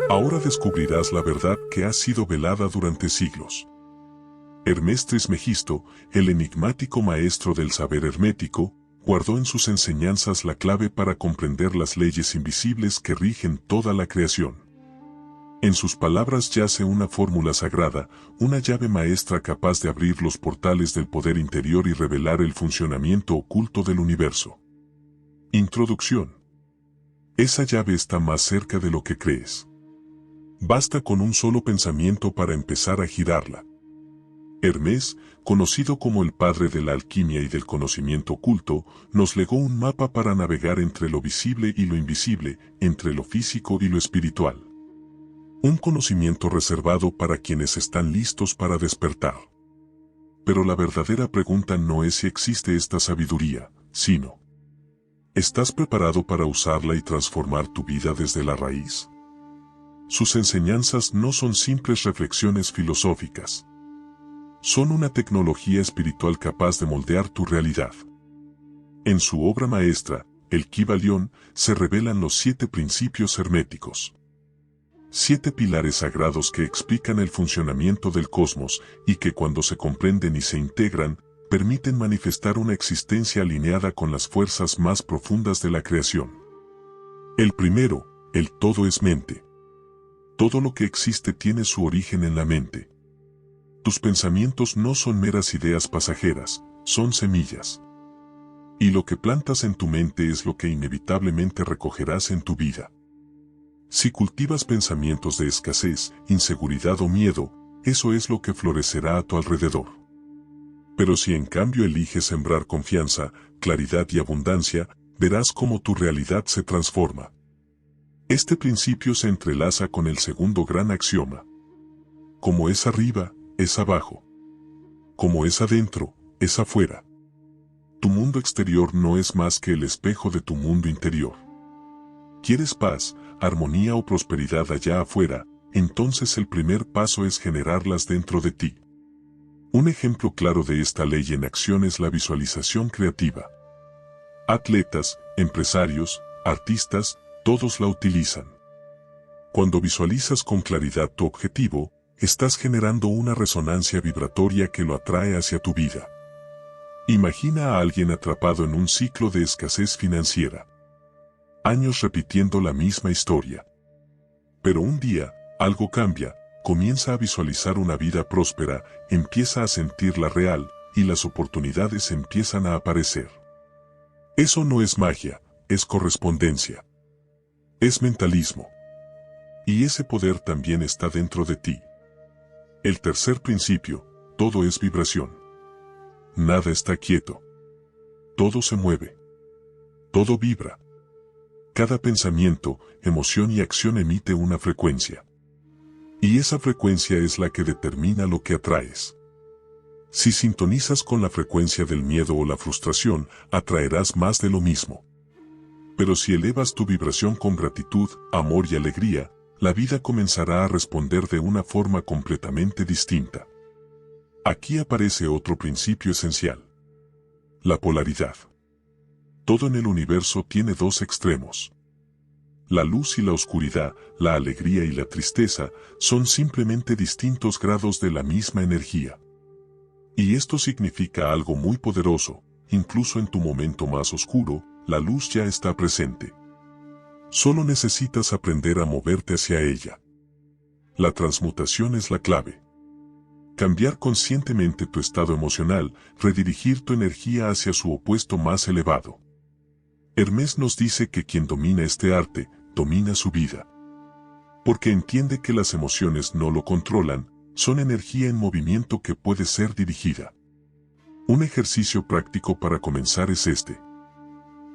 Ahora descubrirás la verdad que ha sido velada durante siglos. Hermes Trismegisto, el enigmático maestro del saber hermético, guardó en sus enseñanzas la clave para comprender las leyes invisibles que rigen toda la creación. En sus palabras yace una fórmula sagrada, una llave maestra capaz de abrir los portales del poder interior y revelar el funcionamiento oculto del universo. Introducción. Esa llave está más cerca de lo que crees. Basta con un solo pensamiento para empezar a girarla. Hermes, conocido como el padre de la alquimia y del conocimiento oculto, nos legó un mapa para navegar entre lo visible y lo invisible, entre lo físico y lo espiritual. Un conocimiento reservado para quienes están listos para despertar. Pero la verdadera pregunta no es si existe esta sabiduría, sino: ¿estás preparado para usarla y transformar tu vida desde la raíz? Sus enseñanzas no son simples reflexiones filosóficas. Son una tecnología espiritual capaz de moldear tu realidad. En su obra maestra, el Kybalión, se revelan los 7 principios herméticos. 7 pilares sagrados que explican el funcionamiento del cosmos y que cuando se comprenden y se integran, permiten manifestar una existencia alineada con las fuerzas más profundas de la creación. El primero, el todo es mente. Todo lo que existe tiene su origen en la mente. Tus pensamientos no son meras ideas pasajeras, son semillas. Y lo que plantas en tu mente es lo que inevitablemente recogerás en tu vida. Si cultivas pensamientos de escasez, inseguridad o miedo, eso es lo que florecerá a tu alrededor. Pero si en cambio eliges sembrar confianza, claridad y abundancia, verás cómo tu realidad se transforma. Este principio se entrelaza con el segundo gran axioma. Como es arriba, es abajo. Como es adentro, es afuera. Tu mundo exterior no es más que el espejo de tu mundo interior. ¿Quieres paz, armonía o prosperidad allá afuera? Entonces el primer paso es generarlas dentro de ti. Un ejemplo claro de esta ley en acción es la visualización creativa. Atletas, empresarios, artistas, todos la utilizan. Cuando visualizas con claridad tu objetivo, estás generando una resonancia vibratoria que lo atrae hacia tu vida. Imagina a alguien atrapado en un ciclo de escasez financiera. Años repitiendo la misma historia. Pero un día, algo cambia, comienza a visualizar una vida próspera, empieza a sentirla real, y las oportunidades empiezan a aparecer. Eso no es magia, es correspondencia. Es mentalismo. Y ese poder también está dentro de ti. El tercer principio, todo es vibración. Nada está quieto. Todo se mueve. Todo vibra. Cada pensamiento, emoción y acción emite una frecuencia. Y esa frecuencia es la que determina lo que atraes. Si sintonizas con la frecuencia del miedo o la frustración, atraerás más de lo mismo. Pero si elevas tu vibración con gratitud, amor y alegría, la vida comenzará a responder de una forma completamente distinta. Aquí aparece otro principio esencial. La polaridad. Todo en el universo tiene 2 extremos. La luz y la oscuridad, la alegría y la tristeza, son simplemente distintos grados de la misma energía. Y esto significa algo muy poderoso, incluso en tu momento más oscuro, la luz ya está presente. Solo necesitas aprender a moverte hacia ella. La transmutación es la clave. Cambiar conscientemente tu estado emocional, redirigir tu energía hacia su opuesto más elevado. Hermes nos dice que quien domina este arte, domina su vida. Porque entiende que las emociones no lo controlan, son energía en movimiento que puede ser dirigida. Un ejercicio práctico para comenzar es este.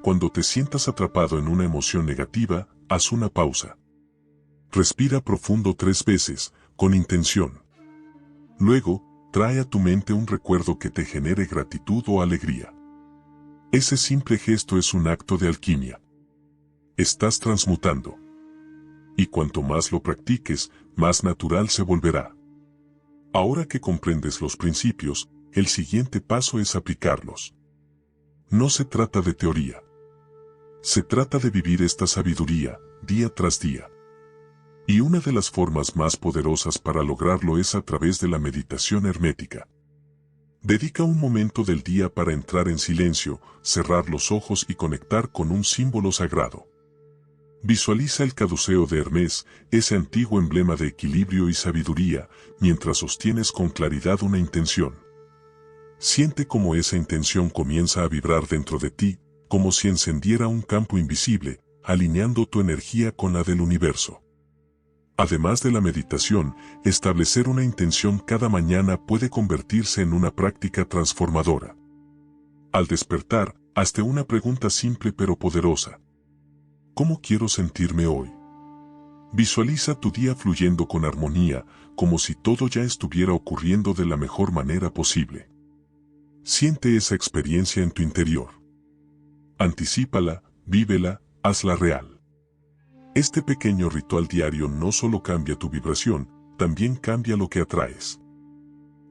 Cuando te sientas atrapado en una emoción negativa, haz una pausa. Respira profundo 3 veces, con intención. Luego, trae a tu mente un recuerdo que te genere gratitud o alegría. Ese simple gesto es un acto de alquimia. Estás transmutando. Y cuanto más lo practiques, más natural se volverá. Ahora que comprendes los principios, el siguiente paso es aplicarlos. No se trata de teoría. Se trata de vivir esta sabiduría, día tras día. Y una de las formas más poderosas para lograrlo es a través de la meditación hermética. Dedica un momento del día para entrar en silencio, cerrar los ojos y conectar con un símbolo sagrado. Visualiza el caduceo de Hermes, ese antiguo emblema de equilibrio y sabiduría, mientras sostienes con claridad una intención. Siente cómo esa intención comienza a vibrar dentro de ti, como si encendiera un campo invisible, alineando tu energía con la del universo. Además de la meditación, establecer una intención cada mañana puede convertirse en una práctica transformadora. Al despertar, hazte una pregunta simple pero poderosa. ¿Cómo quiero sentirme hoy? Visualiza tu día fluyendo con armonía, como si todo ya estuviera ocurriendo de la mejor manera posible. Siente esa experiencia en tu interior. Anticípala, vívela, hazla real. Este pequeño ritual diario no solo cambia tu vibración, también cambia lo que atraes.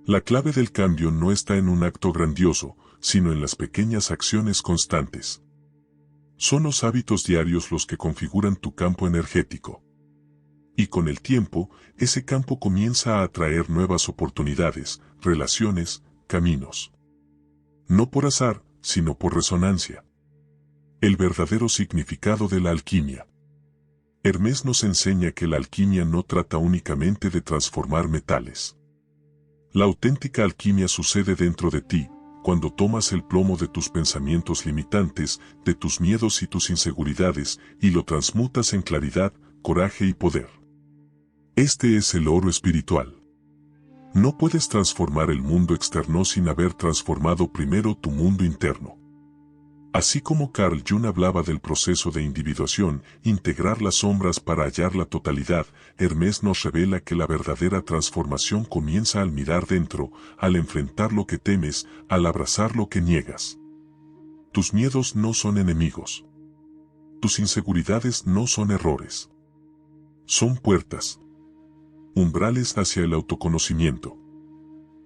La clave del cambio no está en un acto grandioso, sino en las pequeñas acciones constantes. Son los hábitos diarios los que configuran tu campo energético. Y con el tiempo, ese campo comienza a atraer nuevas oportunidades, relaciones, caminos. No por azar, sino por resonancia. El verdadero significado de la alquimia. Hermes nos enseña que la alquimia no trata únicamente de transformar metales. La auténtica alquimia sucede dentro de ti, cuando tomas el plomo de tus pensamientos limitantes, de tus miedos y tus inseguridades, y lo transmutas en claridad, coraje y poder. Este es el oro espiritual. No puedes transformar el mundo externo sin haber transformado primero tu mundo interno. Así como Carl Jung hablaba del proceso de individuación, integrar las sombras para hallar la totalidad, Hermes nos revela que la verdadera transformación comienza al mirar dentro, al enfrentar lo que temes, al abrazar lo que niegas. Tus miedos no son enemigos. Tus inseguridades no son errores. Son puertas. Umbrales hacia el autoconocimiento.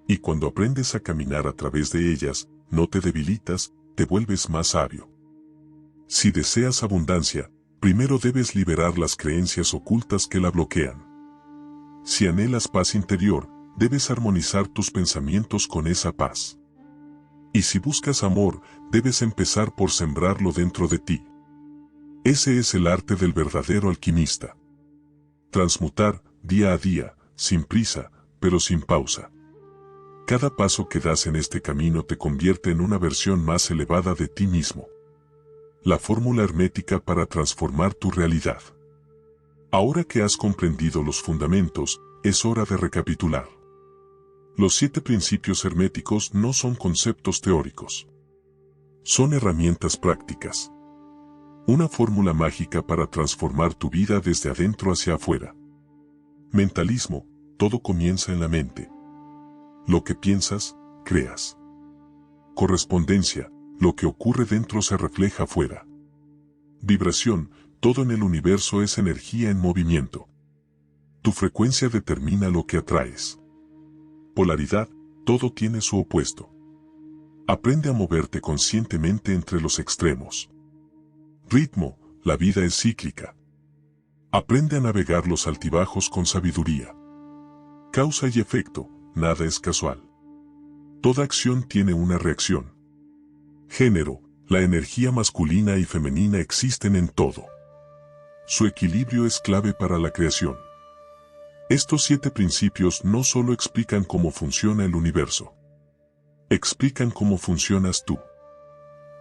Y cuando aprendes a caminar a través de ellas, no te debilitas, te vuelves más sabio. Si deseas abundancia, primero debes liberar las creencias ocultas que la bloquean. Si anhelas paz interior, debes armonizar tus pensamientos con esa paz. Y si buscas amor, debes empezar por sembrarlo dentro de ti. Ese es el arte del verdadero alquimista. Transmutar, día a día, sin prisa, pero sin pausa. Cada paso que das en este camino te convierte en una versión más elevada de ti mismo. La fórmula hermética para transformar tu realidad. Ahora que has comprendido los fundamentos, es hora de recapitular. Los 7 principios herméticos no son conceptos teóricos. Son herramientas prácticas. Una fórmula mágica para transformar tu vida desde adentro hacia afuera. Mentalismo, todo comienza en la mente. Lo que piensas, creas. Correspondencia, lo que ocurre dentro se refleja afuera. Vibración, todo en el universo es energía en movimiento. Tu frecuencia determina lo que atraes. Polaridad, todo tiene su opuesto. Aprende a moverte conscientemente entre los extremos. Ritmo, la vida es cíclica. Aprende a navegar los altibajos con sabiduría. Causa y efecto, nada es casual. Toda acción tiene una reacción. Género, la energía masculina y femenina existen en todo. Su equilibrio es clave para la creación. Estos 7 principios no solo explican cómo funciona el universo. Explican cómo funcionas tú.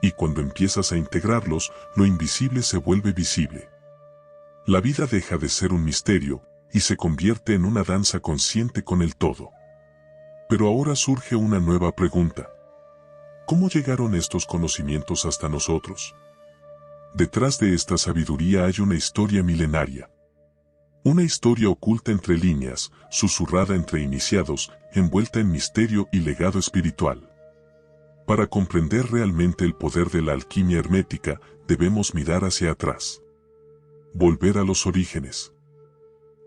Y cuando empiezas a integrarlos, lo invisible se vuelve visible. La vida deja de ser un misterio, y se convierte en una danza consciente con el todo. Pero ahora surge una nueva pregunta. ¿Cómo llegaron estos conocimientos hasta nosotros? Detrás de esta sabiduría hay una historia milenaria. Una historia oculta entre líneas, susurrada entre iniciados, envuelta en misterio y legado espiritual. Para comprender realmente el poder de la alquimia hermética, debemos mirar hacia atrás. Volver a los orígenes.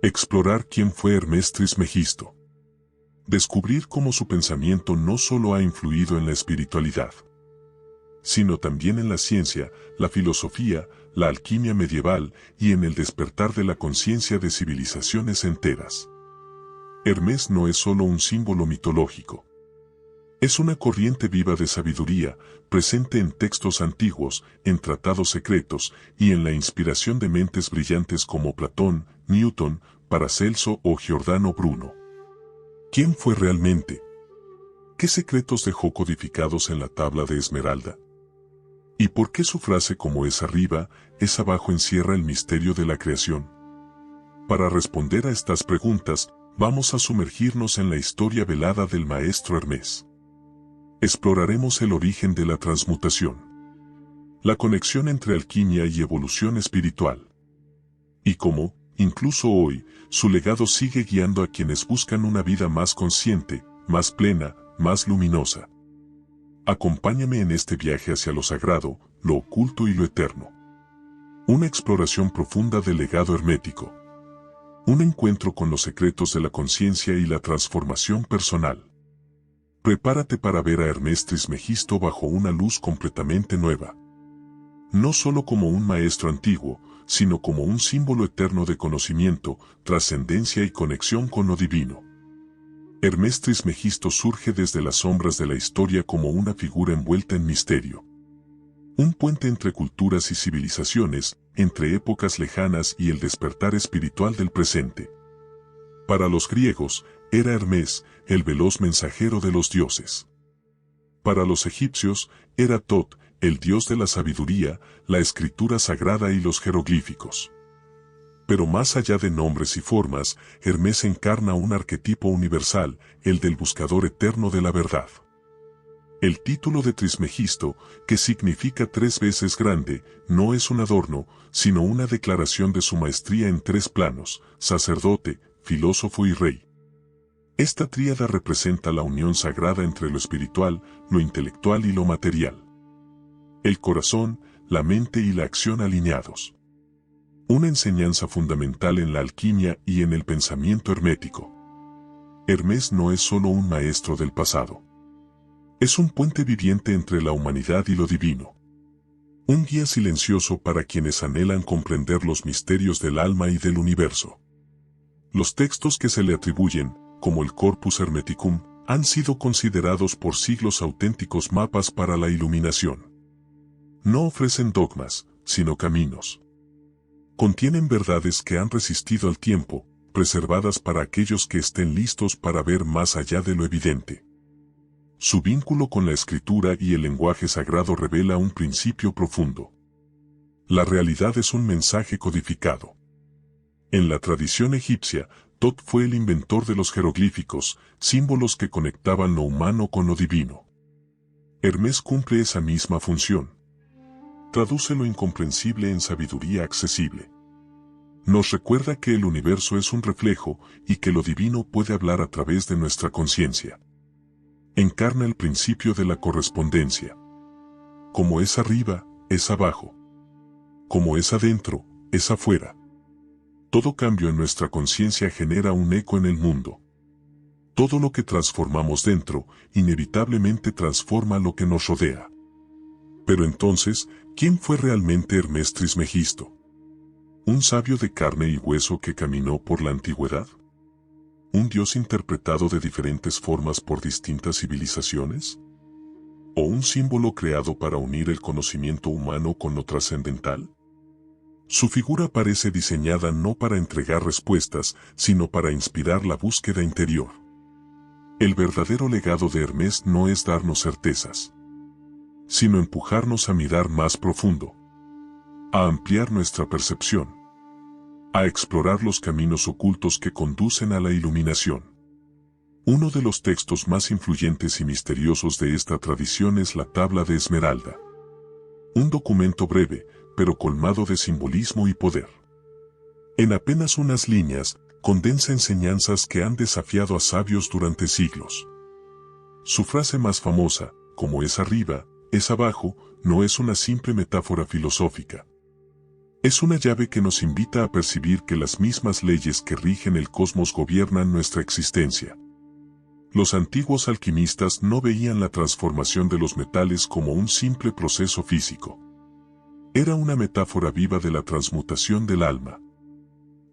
Explorar quién fue Hermes Trismegisto. Descubrir cómo su pensamiento no solo ha influido en la espiritualidad, sino también en la ciencia, la filosofía, la alquimia medieval y en el despertar de la conciencia de civilizaciones enteras. Hermes no es solo un símbolo mitológico. Es una corriente viva de sabiduría, presente en textos antiguos, en tratados secretos y en la inspiración de mentes brillantes como Platón, Newton, Paracelso o Giordano Bruno. ¿Quién fue realmente? ¿Qué secretos dejó codificados en la tabla de Esmeralda? ¿Y por qué su frase como es arriba, es abajo encierra el misterio de la creación? Para responder a estas preguntas, vamos a sumergirnos en la historia velada del maestro Hermes. Exploraremos el origen de la transmutación, la conexión entre alquimia y evolución espiritual, y cómo, incluso hoy, su legado sigue guiando a quienes buscan una vida más consciente, más plena, más luminosa. Acompáñame en este viaje hacia lo sagrado, lo oculto y lo eterno. Una exploración profunda del legado hermético. Un encuentro con los secretos de la conciencia y la transformación personal. Prepárate para ver a Hermes Trismegisto bajo una luz completamente nueva. No solo como un maestro antiguo, sino como un símbolo eterno de conocimiento, trascendencia y conexión con lo divino. Hermes Trismegisto surge desde las sombras de la historia como una figura envuelta en misterio. Un puente entre culturas y civilizaciones, entre épocas lejanas y el despertar espiritual del presente. Para los griegos, era Hermes, el veloz mensajero de los dioses. Para los egipcios, era Tot, el dios de la sabiduría, la escritura sagrada y los jeroglíficos. Pero más allá de nombres y formas, Hermes encarna un arquetipo universal, el del buscador eterno de la verdad. El título de Trismegisto, que significa 3 veces grande, no es un adorno, sino una declaración de su maestría en 3 planos: sacerdote, filósofo y rey. Esta tríada representa la unión sagrada entre lo espiritual, lo intelectual y lo material. El corazón, la mente y la acción alineados. Una enseñanza fundamental en la alquimia y en el pensamiento hermético. Hermes no es solo un maestro del pasado. Es un puente viviente entre la humanidad y lo divino. Un guía silencioso para quienes anhelan comprender los misterios del alma y del universo. Los textos que se le atribuyen, como el Corpus Hermeticum, han sido considerados por siglos auténticos mapas para la iluminación. No ofrecen dogmas, sino caminos. Contienen verdades que han resistido al tiempo, preservadas para aquellos que estén listos para ver más allá de lo evidente. Su vínculo con la escritura y el lenguaje sagrado revela un principio profundo. La realidad es un mensaje codificado. En la tradición egipcia, Tot fue el inventor de los jeroglíficos, símbolos que conectaban lo humano con lo divino. Hermes cumple esa misma función. Traduce lo incomprensible en sabiduría accesible. Nos recuerda que el universo es un reflejo y que lo divino puede hablar a través de nuestra conciencia. Encarna el principio de la correspondencia. Como es arriba, es abajo. Como es adentro, es afuera. Todo cambio en nuestra conciencia genera un eco en el mundo. Todo lo que transformamos dentro, inevitablemente transforma lo que nos rodea. Pero entonces, ¿quién fue realmente Hermes Trismegisto? ¿Un sabio de carne y hueso que caminó por la antigüedad? ¿Un dios interpretado de diferentes formas por distintas civilizaciones? ¿O un símbolo creado para unir el conocimiento humano con lo trascendental? Su figura parece diseñada no para entregar respuestas, sino para inspirar la búsqueda interior. El verdadero legado de Hermes no es darnos certezas, sino empujarnos a mirar más profundo, a ampliar nuestra percepción, a explorar los caminos ocultos que conducen a la iluminación. Uno de los textos más influyentes y misteriosos de esta tradición es la Tabla de Esmeralda. Un documento breve, pero colmado de simbolismo y poder. En apenas unas líneas, condensa enseñanzas que han desafiado a sabios durante siglos. Su frase más famosa, como es arriba, es abajo, no es una simple metáfora filosófica. Es una llave que nos invita a percibir que las mismas leyes que rigen el cosmos gobiernan nuestra existencia. Los antiguos alquimistas no veían la transformación de los metales como un simple proceso físico. Era una metáfora viva de la transmutación del alma.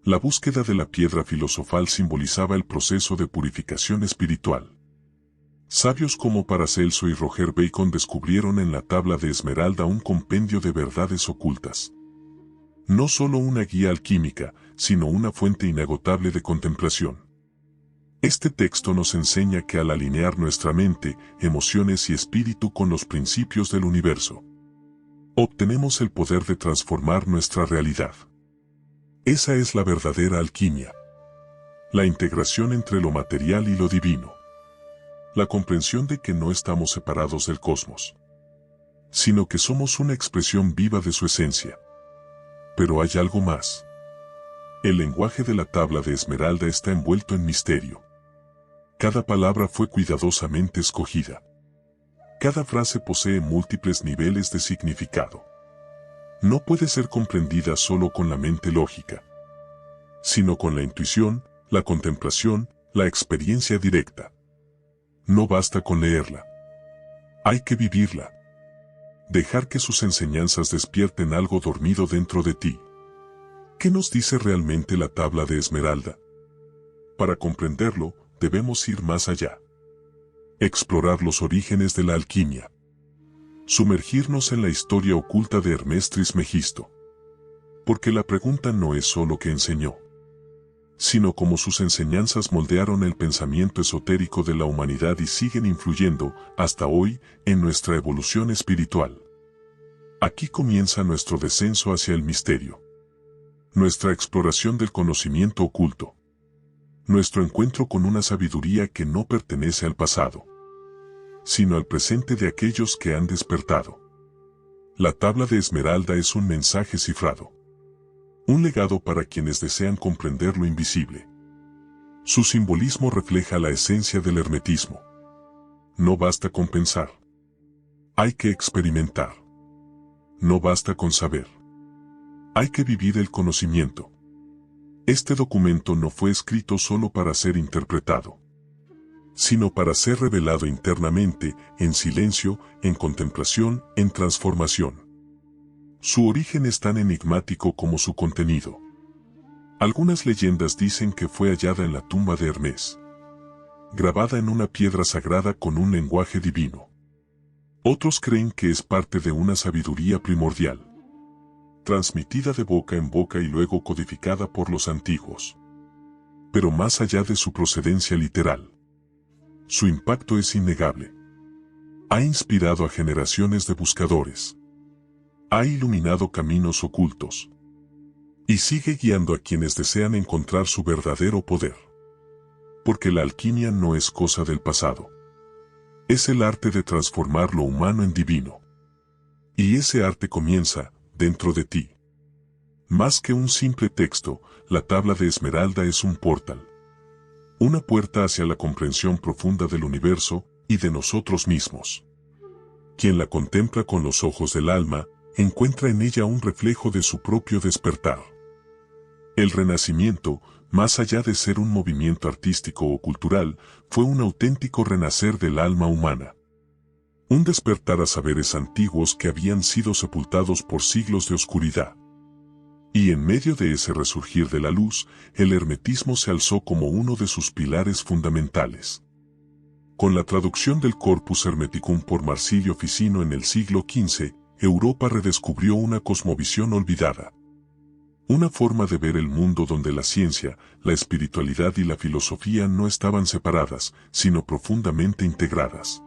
La búsqueda de la piedra filosofal simbolizaba el proceso de purificación espiritual. Sabios como Paracelso y Roger Bacon descubrieron en la tabla de esmeralda un compendio de verdades ocultas. No solo una guía alquímica, sino una fuente inagotable de contemplación. Este texto nos enseña que al alinear nuestra mente, emociones y espíritu con los principios del universo, obtenemos el poder de transformar nuestra realidad. Esa es la verdadera alquimia. La integración entre lo material y lo divino. La comprensión de que no estamos separados del cosmos, sino que somos una expresión viva de su esencia. Pero hay algo más. El lenguaje de la tabla de esmeralda está envuelto en misterio. Cada palabra fue cuidadosamente escogida. Cada frase posee múltiples niveles de significado. No puede ser comprendida solo con la mente lógica, sino con la intuición, la contemplación, la experiencia directa. No basta con leerla. Hay que vivirla. Dejar que sus enseñanzas despierten algo dormido dentro de ti. ¿Qué nos dice realmente la tabla de esmeralda? Para comprenderlo, debemos ir más allá. Explorar los orígenes de la alquimia. Sumergirnos en la historia oculta de Hermes Trismegisto. Porque la pregunta no es solo qué enseñó, sino cómo sus enseñanzas moldearon el pensamiento esotérico de la humanidad y siguen influyendo, hasta hoy, en nuestra evolución espiritual. Aquí comienza nuestro descenso hacia el misterio. Nuestra exploración del conocimiento oculto. Nuestro encuentro con una sabiduría que no pertenece al pasado, sino al presente de aquellos que han despertado. La tabla de esmeralda es un mensaje cifrado. Un legado para quienes desean comprender lo invisible. Su simbolismo refleja la esencia del hermetismo. No basta con pensar. Hay que experimentar. No basta con saber. Hay que vivir el conocimiento. Este documento no fue escrito solo para ser interpretado, sino para ser revelado internamente, en silencio, en contemplación, en transformación. Su origen es tan enigmático como su contenido. Algunas leyendas dicen que fue hallada en la tumba de Hermes, grabada en una piedra sagrada con un lenguaje divino. Otros creen que es parte de una sabiduría primordial, transmitida de boca en boca y luego codificada por los antiguos. Pero más allá de su procedencia literal, su impacto es innegable. Ha inspirado a generaciones de buscadores. Ha iluminado caminos ocultos. Y sigue guiando a quienes desean encontrar su verdadero poder. Porque la alquimia no es cosa del pasado. Es el arte de transformar lo humano en divino. Y ese arte comienza dentro de ti. Más que un simple texto, la tabla de esmeralda es un portal. Una puerta hacia la comprensión profunda del universo y de nosotros mismos. Quien la contempla con los ojos del alma, encuentra en ella un reflejo de su propio despertar. El Renacimiento, más allá de ser un movimiento artístico o cultural, fue un auténtico renacer del alma humana. Un despertar a saberes antiguos que habían sido sepultados por siglos de oscuridad. Y en medio de ese resurgir de la luz, el hermetismo se alzó como uno de sus pilares fundamentales. Con la traducción del Corpus Hermeticum por Marsilio Ficino en el siglo XV, Europa redescubrió una cosmovisión olvidada. Una forma de ver el mundo donde la ciencia, la espiritualidad y la filosofía no estaban separadas, sino profundamente integradas.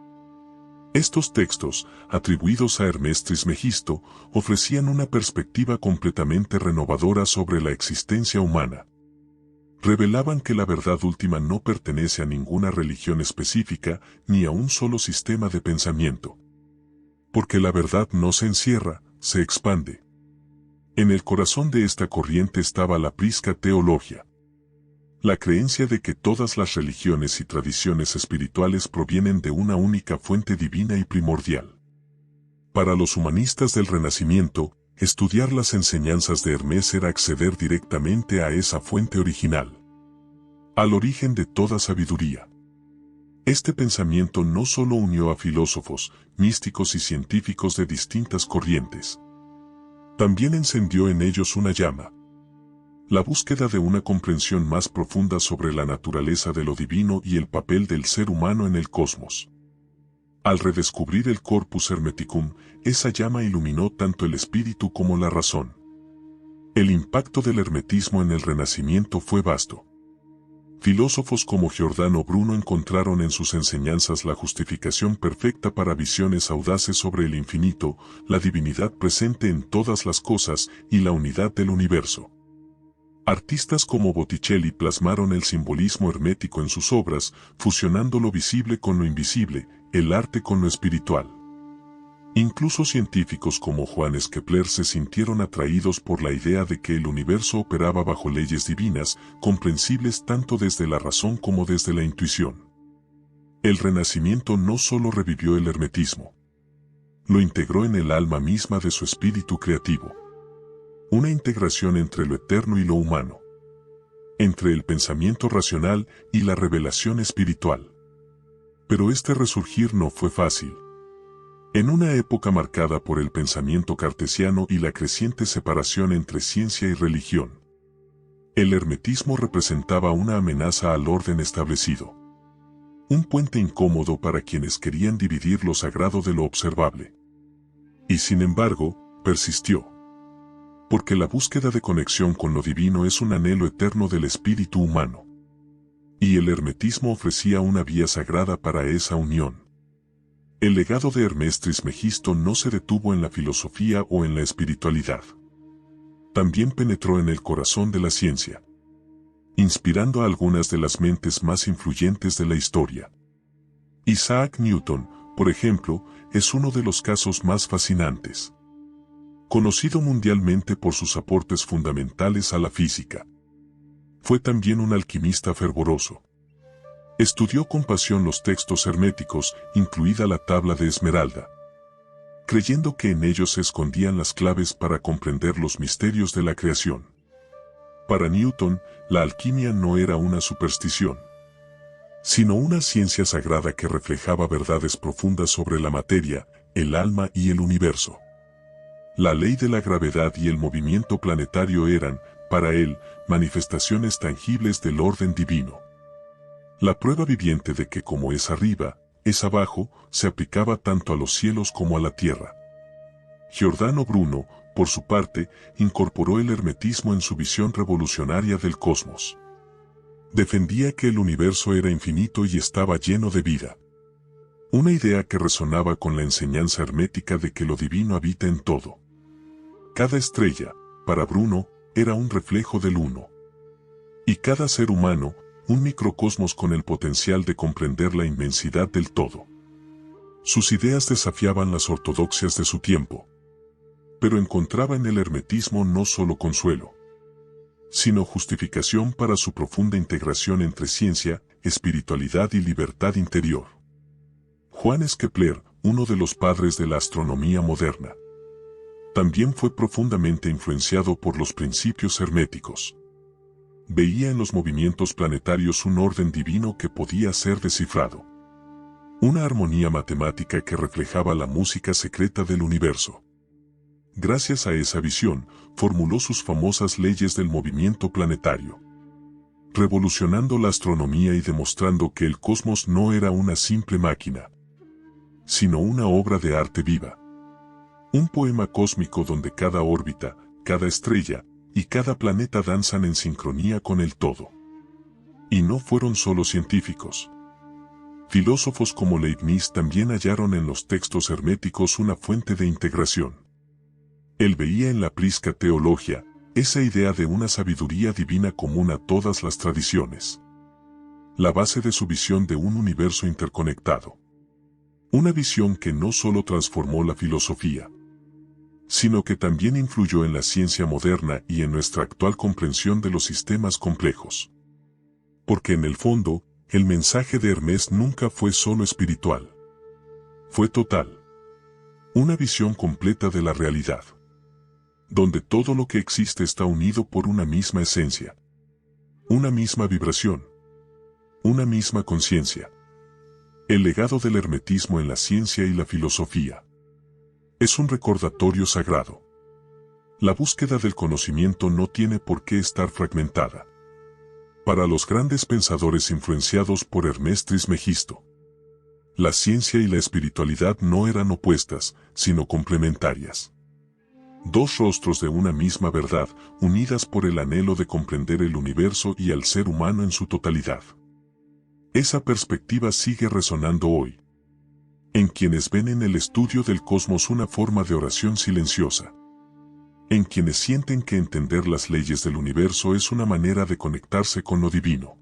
Estos textos, atribuidos a Hermes Trismegisto, ofrecían una perspectiva completamente renovadora sobre la existencia humana. Revelaban que la verdad última no pertenece a ninguna religión específica ni a un solo sistema de pensamiento. Porque la verdad no se encierra, se expande. En el corazón de esta corriente estaba la prisca teología. La creencia de que todas las religiones y tradiciones espirituales provienen de una única fuente divina y primordial. Para los humanistas del Renacimiento, estudiar las enseñanzas de Hermes era acceder directamente a esa fuente original. Al origen de toda sabiduría. Este pensamiento no solo unió a filósofos, místicos y científicos de distintas corrientes. También encendió en ellos una llama. La búsqueda de una comprensión más profunda sobre la naturaleza de lo divino y el papel del ser humano en el cosmos. Al redescubrir el Corpus Hermeticum, esa llama iluminó tanto el espíritu como la razón. El impacto del hermetismo en el Renacimiento fue vasto. Filósofos como Giordano Bruno encontraron en sus enseñanzas la justificación perfecta para visiones audaces sobre el infinito, la divinidad presente en todas las cosas y la unidad del universo. Artistas como Botticelli plasmaron el simbolismo hermético en sus obras, fusionando lo visible con lo invisible, el arte con lo espiritual. Incluso científicos como Johannes Kepler se sintieron atraídos por la idea de que el universo operaba bajo leyes divinas, comprensibles tanto desde la razón como desde la intuición. El Renacimiento no solo revivió el hermetismo, lo integró en el alma misma de su espíritu creativo. Una integración entre lo eterno y lo humano, entre el pensamiento racional y la revelación espiritual. Pero este resurgir no fue fácil. En una época marcada por el pensamiento cartesiano y la creciente separación entre ciencia y religión, el hermetismo representaba una amenaza al orden establecido. Un puente incómodo para quienes querían dividir lo sagrado de lo observable. Y sin embargo, persistió. Porque la búsqueda de conexión con lo divino es un anhelo eterno del espíritu humano. Y el hermetismo ofrecía una vía sagrada para esa unión. El legado de Hermés Trismegisto no se detuvo en la filosofía o en la espiritualidad. También penetró en el corazón de la ciencia, inspirando a algunas de las mentes más influyentes de la historia. Isaac Newton, por ejemplo, es uno de los casos más fascinantes. Conocido mundialmente por sus aportes fundamentales a la física. Fue también un alquimista fervoroso. Estudió con pasión los textos herméticos, incluida la tabla de Esmeralda, creyendo que en ellos se escondían las claves para comprender los misterios de la creación. Para Newton, la alquimia no era una superstición, sino una ciencia sagrada que reflejaba verdades profundas sobre la materia, el alma y el universo. La ley de la gravedad y el movimiento planetario eran, para él, manifestaciones tangibles del orden divino. La prueba viviente de que como es arriba, es abajo, se aplicaba tanto a los cielos como a la tierra. Giordano Bruno, por su parte, incorporó el hermetismo en su visión revolucionaria del cosmos. Defendía que el universo era infinito y estaba lleno de vida. Una idea que resonaba con la enseñanza hermética de que lo divino habita en todo. Cada estrella, para Bruno, era un reflejo del uno. Y cada ser humano, un microcosmos con el potencial de comprender la inmensidad del todo. Sus ideas desafiaban las ortodoxias de su tiempo. Pero encontraba en el hermetismo no solo consuelo, sino justificación para su profunda integración entre ciencia, espiritualidad y libertad interior. Johannes Kepler, uno de los padres de la astronomía moderna, también fue profundamente influenciado por los principios herméticos. Veía en los movimientos planetarios un orden divino que podía ser descifrado. Una armonía matemática que reflejaba la música secreta del universo. Gracias a esa visión, formuló sus famosas leyes del movimiento planetario, revolucionando la astronomía y demostrando que el cosmos no era una simple máquina, sino una obra de arte viva. Un poema cósmico donde cada órbita, cada estrella y cada planeta danzan en sincronía con el todo. Y no fueron solo científicos. Filósofos como Leibniz también hallaron en los textos herméticos una fuente de integración. Él veía en la prisca teología esa idea de una sabiduría divina común a todas las tradiciones. La base de su visión de un universo interconectado. Una visión que no solo transformó la filosofía, sino que también influyó en la ciencia moderna y en nuestra actual comprensión de los sistemas complejos. Porque en el fondo, el mensaje de Hermés nunca fue solo espiritual. Fue total. Una visión completa de la realidad, donde todo lo que existe está unido por una misma esencia, una misma vibración, una misma conciencia. El legado del hermetismo en la ciencia y la filosofía. Es un recordatorio sagrado. La búsqueda del conocimiento no tiene por qué estar fragmentada. Para los grandes pensadores influenciados por Hermés Trismegisto, la ciencia y la espiritualidad no eran opuestas, sino complementarias. Dos rostros de una misma verdad, unidas por el anhelo de comprender el universo y al ser humano en su totalidad. Esa perspectiva sigue resonando hoy, en quienes ven en el estudio del cosmos una forma de oración silenciosa, en quienes sienten que entender las leyes del universo es una manera de conectarse con lo divino.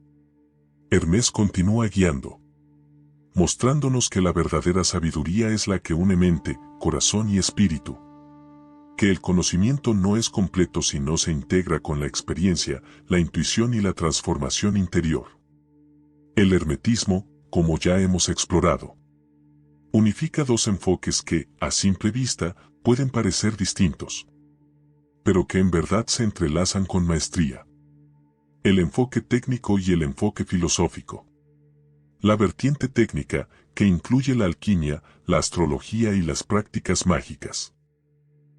Hermés continúa guiando, mostrándonos que la verdadera sabiduría es la que une mente, corazón y espíritu, que el conocimiento no es completo si no se integra con la experiencia, la intuición y la transformación interior. El hermetismo, como ya hemos explorado, unifica dos enfoques que, a simple vista, pueden parecer distintos, pero que en verdad se entrelazan con maestría. El enfoque técnico y el enfoque filosófico. La vertiente técnica, que incluye la alquimia, la astrología y las prácticas mágicas,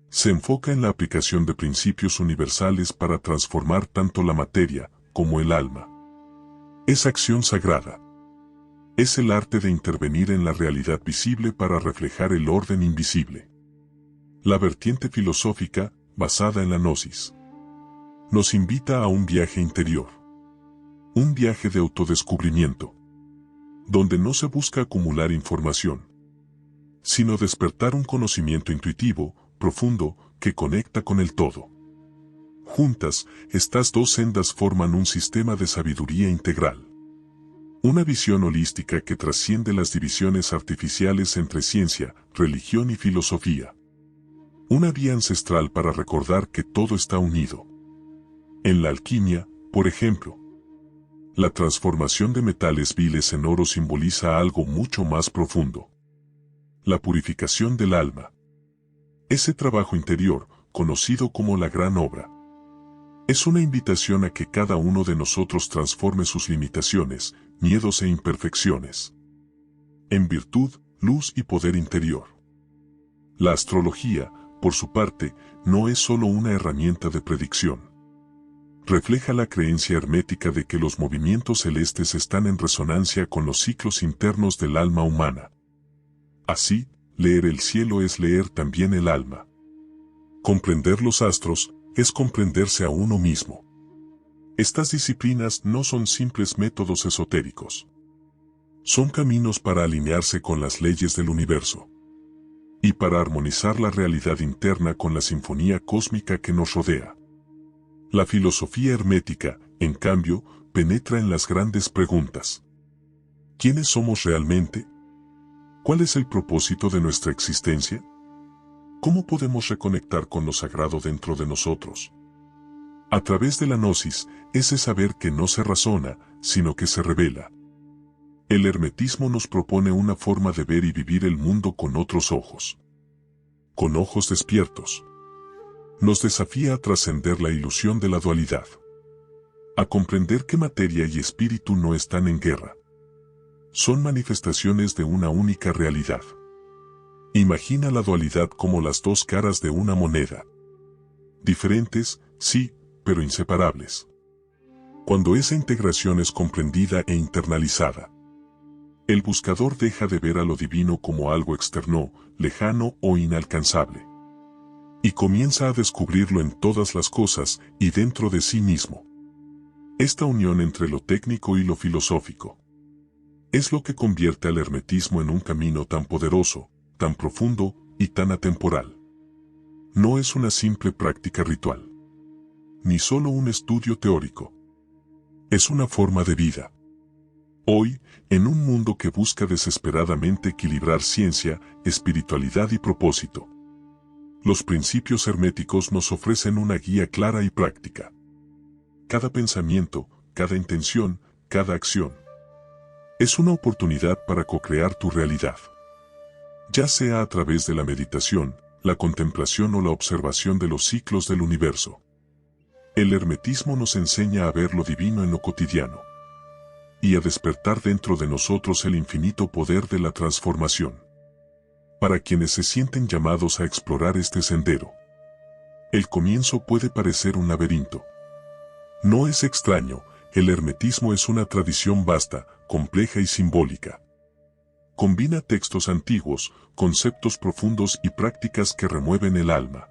se enfoca en la aplicación de principios universales para transformar tanto la materia como el alma. Es acción sagrada. Es el arte de intervenir en la realidad visible para reflejar el orden invisible. La vertiente filosófica, basada en la gnosis, nos invita a un viaje interior. Un viaje de autodescubrimiento, donde no se busca acumular información, sino despertar un conocimiento intuitivo, profundo, que conecta con el todo. Juntas, estas dos sendas forman un sistema de sabiduría integral. Una visión holística que trasciende las divisiones artificiales entre ciencia, religión y filosofía. Una vía ancestral para recordar que todo está unido. En la alquimia, por ejemplo, la transformación de metales viles en oro simboliza algo mucho más profundo. La purificación del alma. Ese trabajo interior, conocido como la gran obra, es una invitación a que cada uno de nosotros transforme sus limitaciones, miedos e imperfecciones en virtud, luz y poder interior. La astrología, por su parte, no es solo una herramienta de predicción. Refleja la creencia hermética de que los movimientos celestes están en resonancia con los ciclos internos del alma humana. Así, leer el cielo es leer también el alma. Comprender los astros es comprenderse a uno mismo. Estas disciplinas no son simples métodos esotéricos. Son caminos para alinearse con las leyes del universo y para armonizar la realidad interna con la sinfonía cósmica que nos rodea. La filosofía hermética, en cambio, penetra en las grandes preguntas. ¿Quiénes somos realmente? ¿Cuál es el propósito de nuestra existencia? ¿Cómo podemos reconectar con lo sagrado dentro de nosotros? A través de la gnosis, ese saber que no se razona, sino que se revela. El hermetismo nos propone una forma de ver y vivir el mundo con otros ojos. Con ojos despiertos. Nos desafía a trascender la ilusión de la dualidad. A comprender que materia y espíritu no están en guerra. Son manifestaciones de una única realidad. Imagina la dualidad como las dos caras de una moneda. Diferentes, sí, pero inseparables. Cuando esa integración es comprendida e internalizada, el buscador deja de ver a lo divino como algo externo, lejano o inalcanzable. Y comienza a descubrirlo en todas las cosas y dentro de sí mismo. Esta unión entre lo técnico y lo filosófico es lo que convierte al hermetismo en un camino tan poderoso, tan profundo y tan atemporal. No es una simple práctica ritual, ni solo un estudio teórico. Es una forma de vida. Hoy, en un mundo que busca desesperadamente equilibrar ciencia, espiritualidad y propósito, los principios herméticos nos ofrecen una guía clara y práctica. Cada pensamiento, cada intención, cada acción, es una oportunidad para co-crear tu realidad. Ya sea a través de la meditación, la contemplación o la observación de los ciclos del universo. El hermetismo nos enseña a ver lo divino en lo cotidiano y a despertar dentro de nosotros el infinito poder de la transformación. Para quienes se sienten llamados a explorar este sendero, el comienzo puede parecer un laberinto. No es extraño, el hermetismo es una tradición vasta, compleja y simbólica. Combina textos antiguos, conceptos profundos y prácticas que remueven el alma.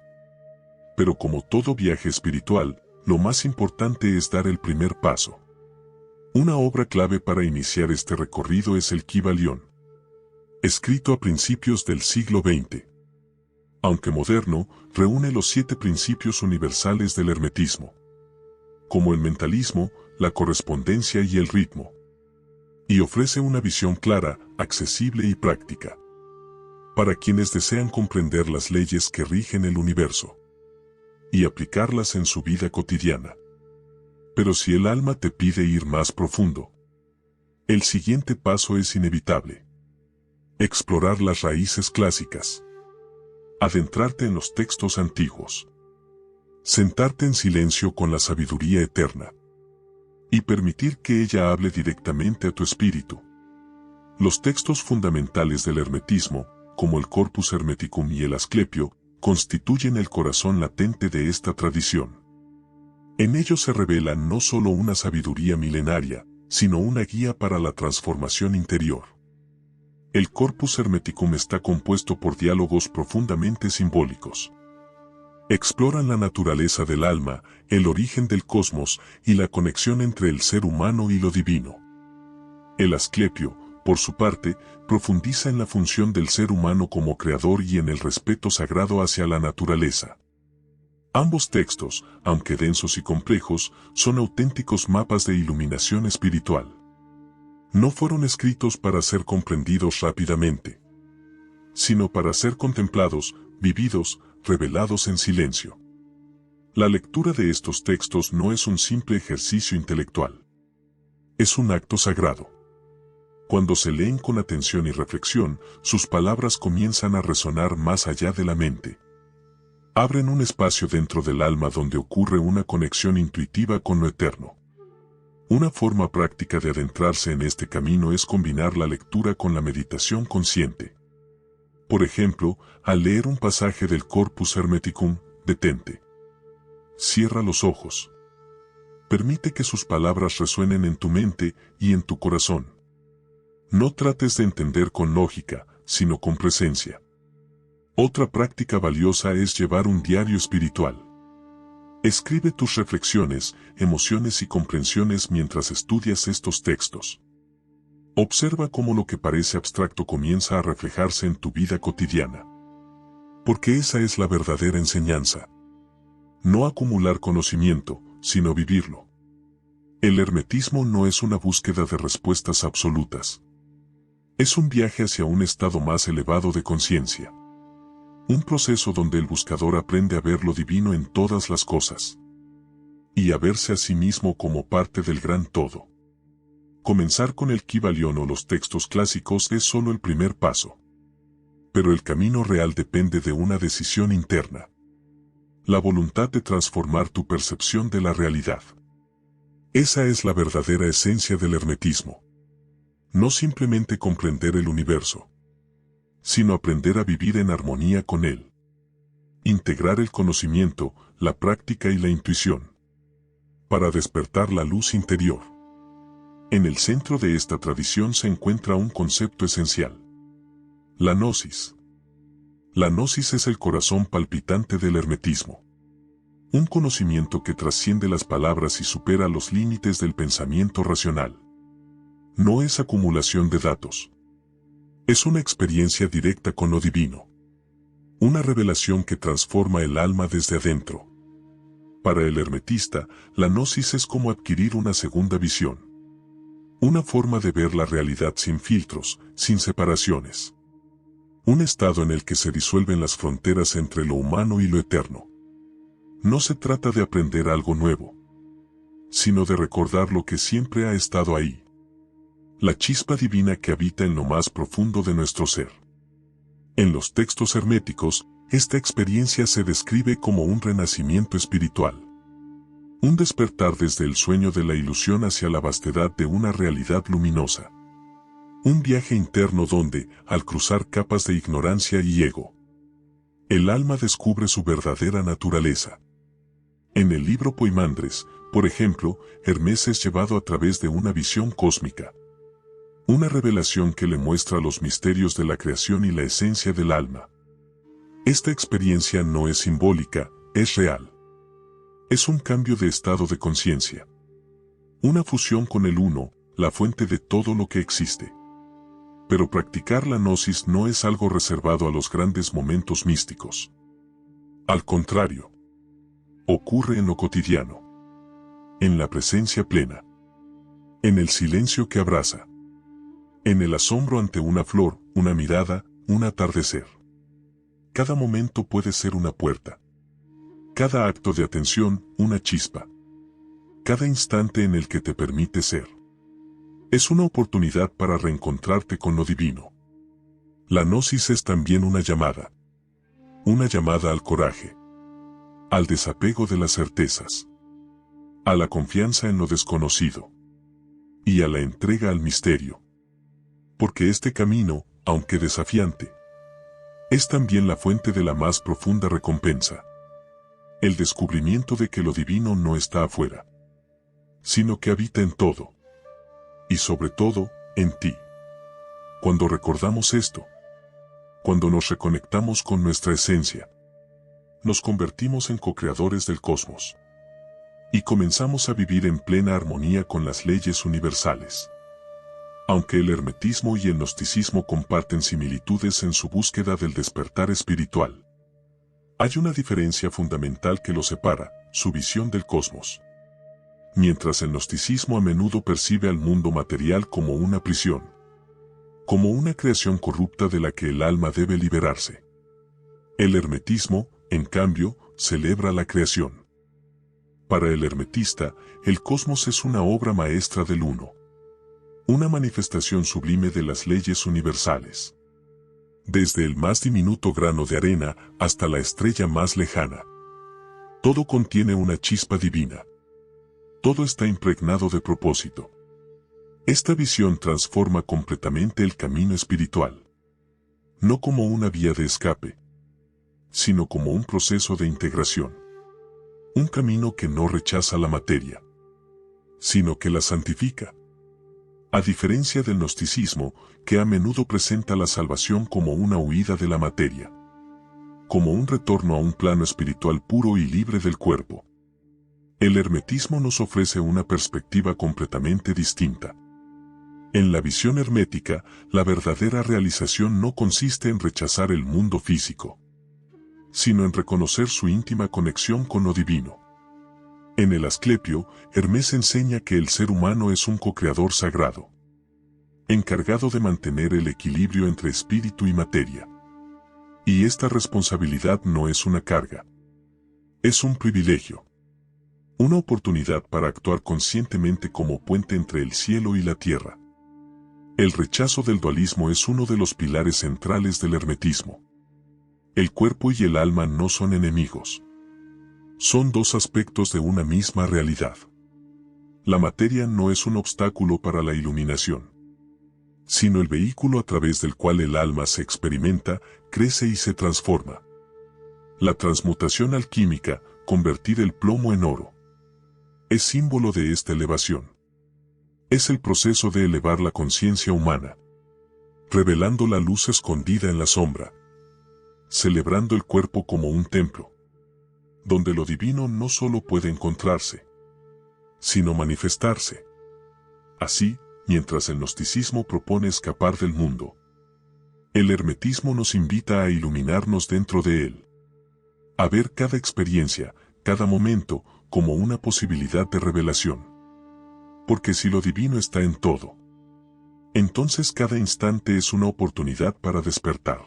Pero como todo viaje espiritual, lo más importante es dar el primer paso. Una obra clave para iniciar este recorrido es el Kybalión, escrito a principios del siglo XX. Aunque moderno, reúne los 7 principios universales del hermetismo, como el mentalismo, la correspondencia y el ritmo, y ofrece una visión clara, accesible y práctica para quienes desean comprender las leyes que rigen el universo y aplicarlas en su vida cotidiana. Pero si el alma te pide ir más profundo, el siguiente paso es inevitable: explorar las raíces clásicas, adentrarte en los textos antiguos, sentarte en silencio con la sabiduría eterna y permitir que ella hable directamente a tu espíritu. Los textos fundamentales del hermetismo, como el Corpus Hermeticum y el Asclepio, constituyen el corazón latente de esta tradición. En ellos se revela no solo una sabiduría milenaria, sino una guía para la transformación interior. El Corpus Hermeticum está compuesto por diálogos profundamente simbólicos. Exploran la naturaleza del alma, el origen del cosmos y la conexión entre el ser humano y lo divino. El Asclepio, por su parte, profundiza en la función del ser humano como creador y en el respeto sagrado hacia la naturaleza. Ambos textos, aunque densos y complejos, son auténticos mapas de iluminación espiritual. No fueron escritos para ser comprendidos rápidamente, sino para ser contemplados, vividos, revelados en silencio. La lectura de estos textos no es un simple ejercicio intelectual. Es un acto sagrado. Cuando se leen con atención y reflexión, sus palabras comienzan a resonar más allá de la mente. Abren un espacio dentro del alma donde ocurre una conexión intuitiva con lo eterno. Una forma práctica de adentrarse en este camino es combinar la lectura con la meditación consciente. Por ejemplo, al leer un pasaje del Corpus Hermeticum, detente. Cierra los ojos. Permite que sus palabras resuenen en tu mente y en tu corazón. No trates de entender con lógica, sino con presencia. Otra práctica valiosa es llevar un diario espiritual. Escribe tus reflexiones, emociones y comprensiones mientras estudias estos textos. Observa cómo lo que parece abstracto comienza a reflejarse en tu vida cotidiana. Porque esa es la verdadera enseñanza. No acumular conocimiento, sino vivirlo. El hermetismo no es una búsqueda de respuestas absolutas. Es un viaje hacia un estado más elevado de conciencia. Un proceso donde el buscador aprende a ver lo divino en todas las cosas y a verse a sí mismo como parte del gran todo. Comenzar con el Kybalión o los textos clásicos es solo el primer paso. Pero el camino real depende de una decisión interna. La voluntad de transformar tu percepción de la realidad. Esa es la verdadera esencia del hermetismo. No simplemente comprender el universo, sino aprender a vivir en armonía con él. Integrar el conocimiento, la práctica y la intuición, para despertar la luz interior. En el centro de esta tradición se encuentra un concepto esencial: la gnosis. La gnosis es el corazón palpitante del hermetismo. Un conocimiento que trasciende las palabras y supera los límites del pensamiento racional. No es acumulación de datos. Es una experiencia directa con lo divino. Una revelación que transforma el alma desde adentro. Para el hermetista, la gnosis es como adquirir una segunda visión. Una forma de ver la realidad sin filtros, sin separaciones. Un estado en el que se disuelven las fronteras entre lo humano y lo eterno. No se trata de aprender algo nuevo, sino de recordar lo que siempre ha estado ahí. La chispa divina que habita en lo más profundo de nuestro ser. En los textos herméticos, esta experiencia se describe como un renacimiento espiritual. Un despertar desde el sueño de la ilusión hacia la vastedad de una realidad luminosa. Un viaje interno donde, al cruzar capas de ignorancia y ego, el alma descubre su verdadera naturaleza. En el libro Poimandres, por ejemplo, Hermes es llevado a través de una visión cósmica. Una revelación que le muestra los misterios de la creación y la esencia del alma. Esta experiencia no es simbólica, es real. Es un cambio de estado de conciencia. Una fusión con el uno, la fuente de todo lo que existe. Pero practicar la gnosis no es algo reservado a los grandes momentos místicos. Al contrario, ocurre en lo cotidiano. En la presencia plena. En el silencio que abraza. En el asombro ante una flor, una mirada, un atardecer. Cada momento puede ser una puerta. Cada acto de atención, una chispa. Cada instante en el que te permite ser. Es una oportunidad para reencontrarte con lo divino. La gnosis es también una llamada. Una llamada al coraje. Al desapego de las certezas. A la confianza en lo desconocido. Y a la entrega al misterio. Porque este camino, aunque desafiante, es también la fuente de la más profunda recompensa. El descubrimiento de que lo divino no está afuera, sino que habita en todo. Y sobre todo, en ti. Cuando recordamos esto, cuando nos reconectamos con nuestra esencia, nos convertimos en co-creadores del cosmos. Y comenzamos a vivir en plena armonía con las leyes universales. Aunque el hermetismo y el gnosticismo comparten similitudes en su búsqueda del despertar espiritual, hay una diferencia fundamental que los separa, su visión del cosmos. Mientras el gnosticismo a menudo percibe al mundo material como una prisión, como una creación corrupta de la que el alma debe liberarse. El hermetismo, en cambio, celebra la creación. Para el hermetista, el cosmos es una obra maestra del uno. Una manifestación sublime de las leyes universales. Desde el más diminuto grano de arena hasta la estrella más lejana. Todo contiene una chispa divina. Todo está impregnado de propósito. Esta visión transforma completamente el camino espiritual. No como una vía de escape, sino como un proceso de integración. Un camino que no rechaza la materia, sino que la santifica. A diferencia del gnosticismo, que a menudo presenta la salvación como una huida de la materia, como un retorno a un plano espiritual puro y libre del cuerpo. El hermetismo nos ofrece una perspectiva completamente distinta. En la visión hermética, la verdadera realización no consiste en rechazar el mundo físico, sino en reconocer su íntima conexión con lo divino. En el Asclepio, Hermes enseña que el ser humano es un co-creador sagrado, encargado de mantener el equilibrio entre espíritu y materia. Y esta responsabilidad no es una carga, es un privilegio. Una oportunidad para actuar conscientemente como puente entre el cielo y la tierra. El rechazo del dualismo es uno de los pilares centrales del hermetismo. El cuerpo y el alma no son enemigos. Son dos aspectos de una misma realidad. La materia no es un obstáculo para la iluminación, sino el vehículo a través del cual el alma se experimenta, crece y se transforma. La transmutación alquímica, convertir el plomo en oro, es símbolo de esta elevación. Es el proceso de elevar la conciencia humana, revelando la luz escondida en la sombra, celebrando el cuerpo como un templo, donde lo divino no solo puede encontrarse, sino manifestarse. Así, mientras el gnosticismo propone escapar del mundo, el hermetismo nos invita a iluminarnos dentro de él, a ver cada experiencia, cada momento, como una posibilidad de revelación. Porque si lo divino está en todo, entonces cada instante es una oportunidad para despertar.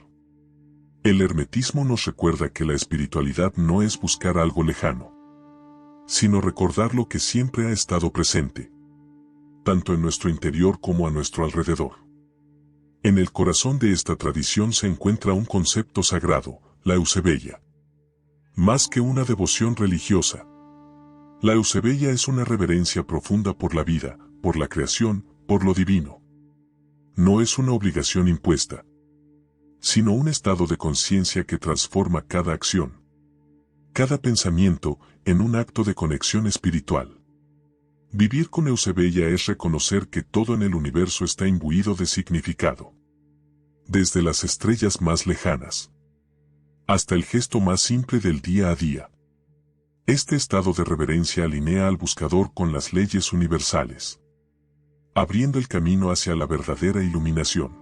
El hermetismo nos recuerda que la espiritualidad no es buscar algo lejano, sino recordar lo que siempre ha estado presente, tanto en nuestro interior como a nuestro alrededor. En el corazón de esta tradición se encuentra un concepto sagrado, la eusebia. Más que una devoción religiosa, La Eusebia es una reverencia profunda por la vida, por la creación, por lo divino. No es una obligación impuesta, sino un estado de conciencia que transforma cada acción, cada pensamiento, en un acto de conexión espiritual. Vivir con Eusebia es reconocer que todo en el universo está imbuido de significado. Desde las estrellas más lejanas hasta el gesto más simple del día a día. Este estado de reverencia alinea al buscador con las leyes universales, abriendo el camino hacia la verdadera iluminación.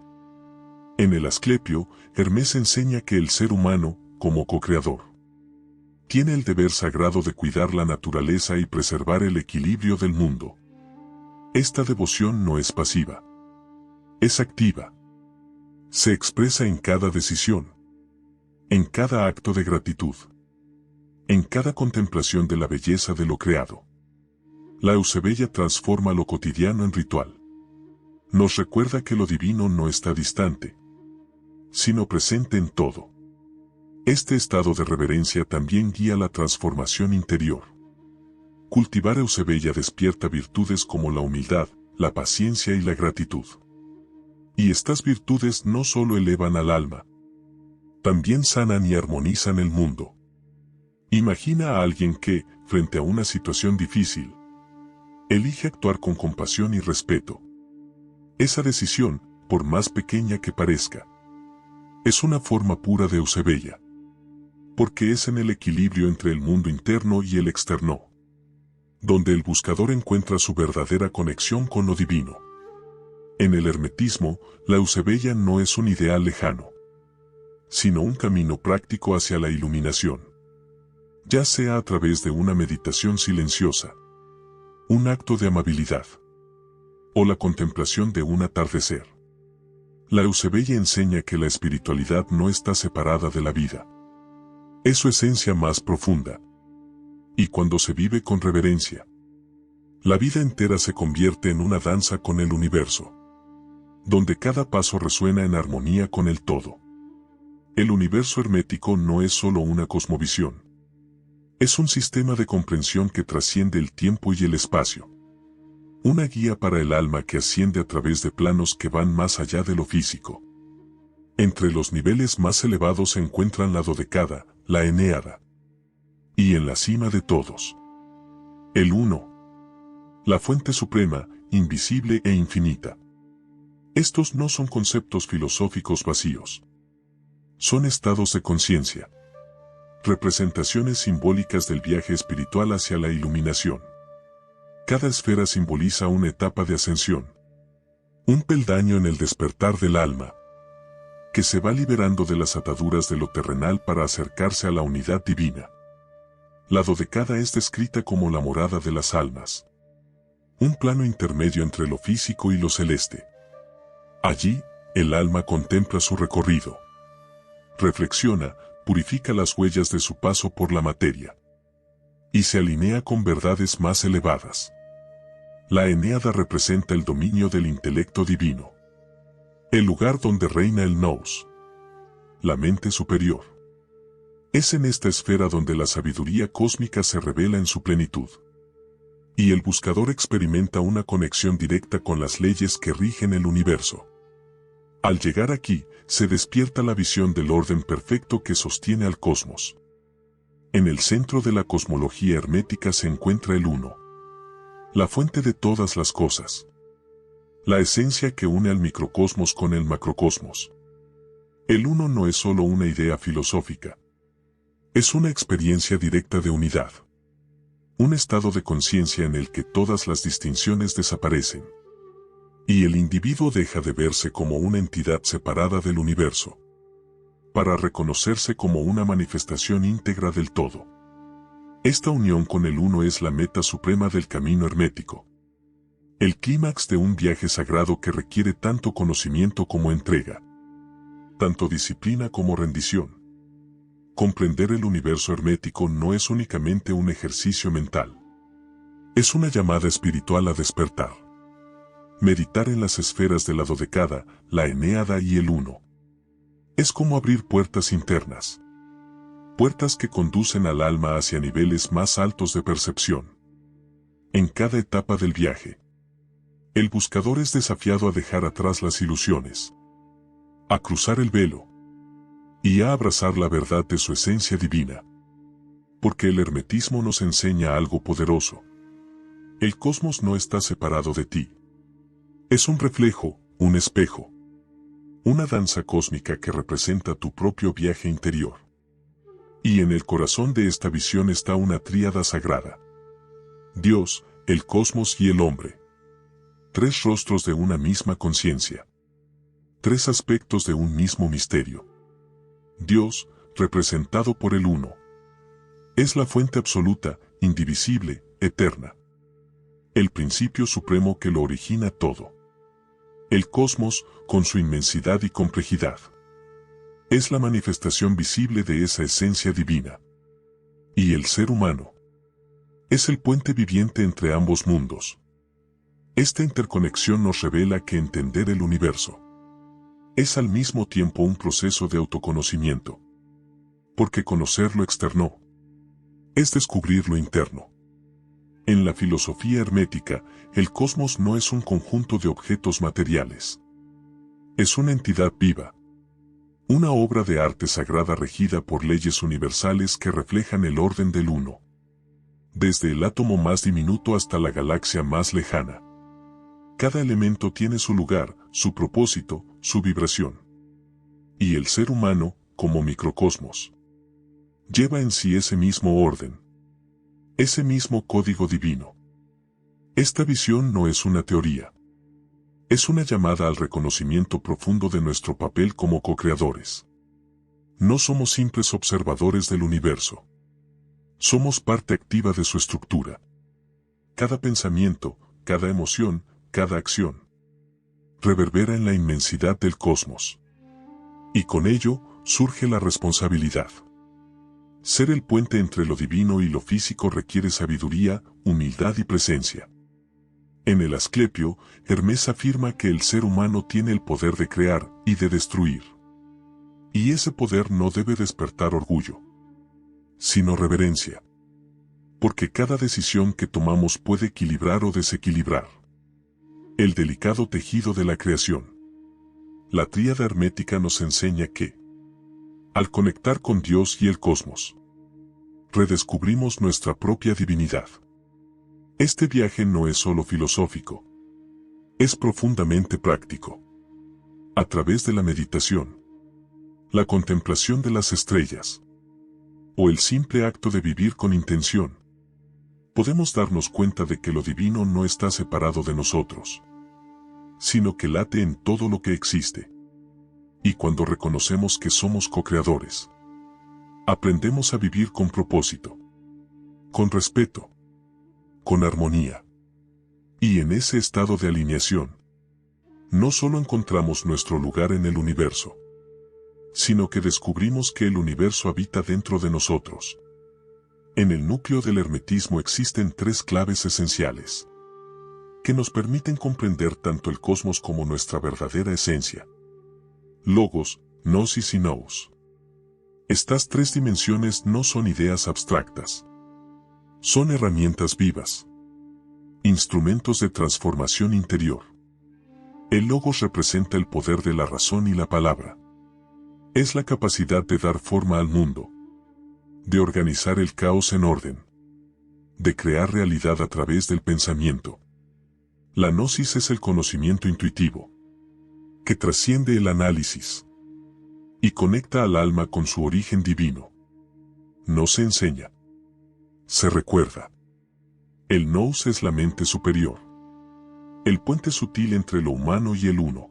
En el Asclepio, Hermes enseña que el ser humano, como co-creador, tiene el deber sagrado de cuidar la naturaleza y preservar el equilibrio del mundo. Esta devoción no es pasiva, es activa. Se expresa en cada decisión, en cada acto de gratitud, en cada contemplación de la belleza de lo creado. La Eusebia transforma lo cotidiano en ritual. Nos recuerda que lo divino no está distante, sino presente en todo. Este estado de reverencia también guía la transformación interior. Cultivar Eusebia despierta virtudes como la humildad, la paciencia y la gratitud. Y estas virtudes no solo elevan al alma, también sanan y armonizan el mundo. Imagina a alguien que, frente a una situación difícil, elige actuar con compasión y respeto. Esa decisión, por más pequeña que parezca, es una forma pura de Eusebia, porque es en el equilibrio entre el mundo interno y el externo, donde el buscador encuentra su verdadera conexión con lo divino. En el hermetismo, la Eusebia no es un ideal lejano, sino un camino práctico hacia la iluminación, ya sea a través de una meditación silenciosa, un acto de amabilidad, o la contemplación de un atardecer. La Eusebia enseña que la espiritualidad no está separada de la vida. Es su esencia más profunda. Y cuando se vive con reverencia, la vida entera se convierte en una danza con el universo, donde cada paso resuena en armonía con el todo. El universo hermético no es solo una cosmovisión. Es un sistema de comprensión que trasciende el tiempo y el espacio. Una guía para el alma que asciende a través de planos que van más allá de lo físico. Entre los niveles más elevados se encuentran la dodecada, la eneada. Y en la cima de todos, el Uno. La fuente suprema, invisible e infinita. Estos no son conceptos filosóficos vacíos. Son estados de conciencia. Representaciones simbólicas del viaje espiritual hacia la iluminación. Cada esfera simboliza una etapa de ascensión. Un peldaño en el despertar del alma, que se va liberando de las ataduras de lo terrenal para acercarse a la unidad divina. La dodecada es descrita como la morada de las almas. Un plano intermedio entre lo físico y lo celeste. Allí, el alma contempla su recorrido. Reflexiona, purifica las huellas de su paso por la materia. Y se alinea con verdades más elevadas. La eneada representa el dominio del intelecto divino. El lugar donde reina el nous. La mente superior. Es en esta esfera donde la sabiduría cósmica se revela en su plenitud. Y el buscador experimenta una conexión directa con las leyes que rigen el universo. Al llegar aquí, se despierta la visión del orden perfecto que sostiene al cosmos. En el centro de la cosmología hermética se encuentra el Uno. La fuente de todas las cosas. La esencia que une al microcosmos con el macrocosmos. El Uno no es solo una idea filosófica. Es una experiencia directa de unidad. Un estado de conciencia en el que todas las distinciones desaparecen. Y el individuo deja de verse como una entidad separada del universo, para reconocerse como una manifestación íntegra del todo. Esta unión con el Uno es la meta suprema del camino hermético. El clímax de un viaje sagrado que requiere tanto conocimiento como entrega, tanto disciplina como rendición. Comprender el universo hermético no es únicamente un ejercicio mental. Es una llamada espiritual a despertar. Meditar en las esferas de la dodecada, la eneada y el Uno. Es como abrir puertas internas. Puertas que conducen al alma hacia niveles más altos de percepción. en cada etapa del viaje. El buscador es desafiado a dejar atrás las ilusiones, a cruzar el velo y a abrazar la verdad de su esencia divina. Porque el hermetismo nos enseña algo poderoso. El cosmos no está separado de ti. Es un reflejo, un espejo, una danza cósmica que representa tu propio viaje interior. Y en el corazón de esta visión está una tríada sagrada: Dios, el cosmos y el hombre. Tres rostros de una misma conciencia. Tres aspectos de un mismo misterio. Dios, representado por el Uno, es la fuente absoluta, indivisible, eterna. El principio supremo que lo origina todo. El cosmos, con su inmensidad y complejidad, es la manifestación visible de esa esencia divina. Y el ser humano es el puente viviente entre ambos mundos. Esta interconexión nos revela que entender el universo es al mismo tiempo un proceso de autoconocimiento. Porque conocer lo externo es descubrir lo interno. En la filosofía hermética, el cosmos no es un conjunto de objetos materiales. Es una entidad viva. Una obra de arte sagrada regida por leyes universales que reflejan el orden del uno. Desde el átomo más diminuto hasta la galaxia más lejana. Cada elemento tiene su lugar, su propósito, su vibración. Y el ser humano, como microcosmos, lleva en sí ese mismo orden. Ese mismo código divino. Esta visión no es una teoría. Es una llamada al reconocimiento profundo de nuestro papel como co-creadores. No somos simples observadores del universo. Somos parte activa de su estructura. Cada pensamiento, cada emoción, cada acción, reverbera en la inmensidad del cosmos. Y con ello, surge la responsabilidad. Ser el puente entre lo divino y lo físico requiere sabiduría, humildad y presencia. En el Asclepio, Hermes afirma que el ser humano tiene el poder de crear y de destruir. Y ese poder no debe despertar orgullo, sino reverencia. Porque cada decisión que tomamos puede equilibrar o desequilibrar el delicado tejido de la creación. La tríada hermética nos enseña que, al conectar con Dios y el cosmos, redescubrimos nuestra propia divinidad. Este viaje no es solo filosófico, es profundamente práctico. A través de la meditación, la contemplación de las estrellas, o el simple acto de vivir con intención, podemos darnos cuenta de que lo divino no está separado de nosotros, sino que late en todo lo que existe. Y cuando reconocemos que somos co-creadores, aprendemos a vivir con propósito, con respeto, con armonía. Y en ese estado de alineación, no solo encontramos nuestro lugar en el universo, sino que descubrimos que el universo habita dentro de nosotros. En el núcleo del hermetismo existen tres claves esenciales, que nos permiten comprender tanto el cosmos como nuestra verdadera esencia. Logos, gnosis y nous. Estas tres dimensiones no son ideas abstractas. Son herramientas vivas. Instrumentos de transformación interior. El logos representa el poder de la razón y la palabra. Es la capacidad de dar forma al mundo, de organizar el caos en orden, de crear realidad a través del pensamiento. La gnosis es el conocimiento intuitivo, que trasciende el análisis y conecta al alma con su origen divino. No se enseña, se recuerda. El nous es la mente superior, el puente sutil entre lo humano y el uno.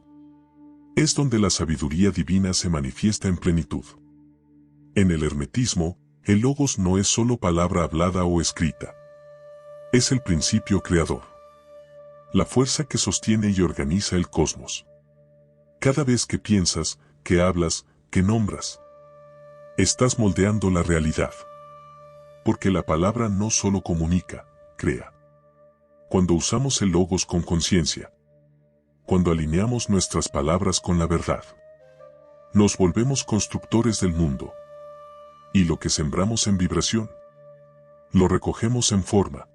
Es donde la sabiduría divina se manifiesta en plenitud. En el hermetismo, el logos no es solo palabra hablada o escrita. Es el principio creador, la fuerza que sostiene y organiza el cosmos. Cada vez que piensas, que hablas, que nombras, estás moldeando la realidad. Porque la palabra no solo comunica, crea. Cuando usamos el logos con conciencia, cuando alineamos nuestras palabras con la verdad, nos volvemos constructores del mundo. Y lo que sembramos en vibración, lo recogemos en forma.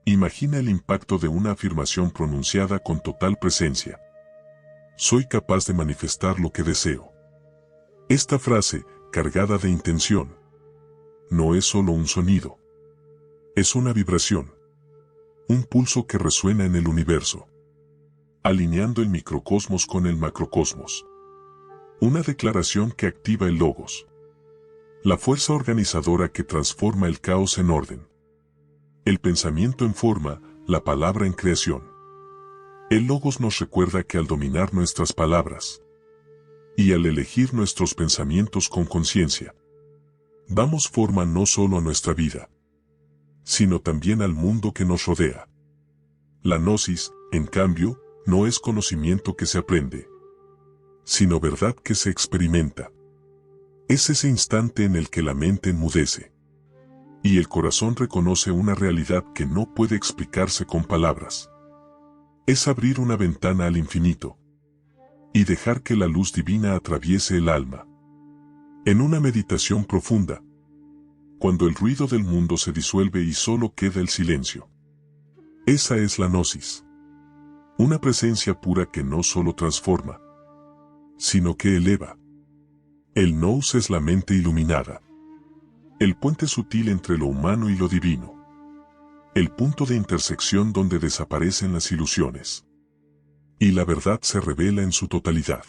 Imagina el impacto de una afirmación pronunciada con total presencia. Soy capaz de manifestar lo que deseo. Esta frase, cargada de intención, no es solo un sonido. Es una vibración. Un pulso que resuena en el universo, alineando el microcosmos con el macrocosmos. Una declaración que activa el logos, la fuerza organizadora que transforma el caos en orden. El pensamiento en forma, la palabra en creación. El logos nos recuerda que al dominar nuestras palabras y al elegir nuestros pensamientos con conciencia, damos forma no solo a nuestra vida, sino también al mundo que nos rodea. La gnosis, en cambio, no es conocimiento que se aprende, sino verdad que se experimenta. Es ese instante en el que la mente enmudece y el corazón reconoce una realidad que no puede explicarse con palabras. Es abrir una ventana al infinito y dejar que la luz divina atraviese el alma. En una meditación profunda, cuando el ruido del mundo se disuelve y solo queda el silencio. Esa es la gnosis. Una presencia pura que no solo transforma, sino que eleva. El nous es la mente iluminada, el puente sutil entre lo humano y lo divino, el punto de intersección donde desaparecen las ilusiones y la verdad se revela en su totalidad.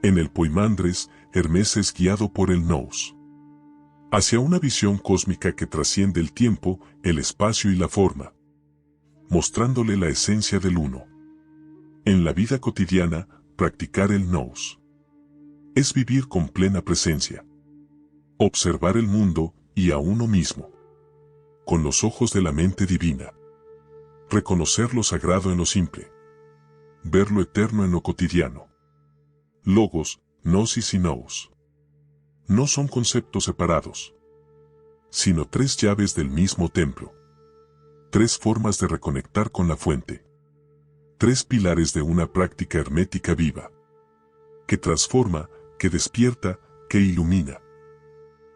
En el Poimandres, Hermes es guiado por el nous hacia una visión cósmica que trasciende el tiempo, el espacio y la forma, mostrándole la esencia del uno. En la vida cotidiana, practicar el nous es vivir con plena presencia, observar el mundo y a uno mismo con los ojos de la mente divina, reconocer lo sagrado en lo simple, ver lo eterno en lo cotidiano. Logos, gnosis y nous no son conceptos separados, sino tres llaves del mismo templo, tres formas de reconectar con la fuente, tres pilares de una práctica hermética viva, que transforma, que despierta, que ilumina.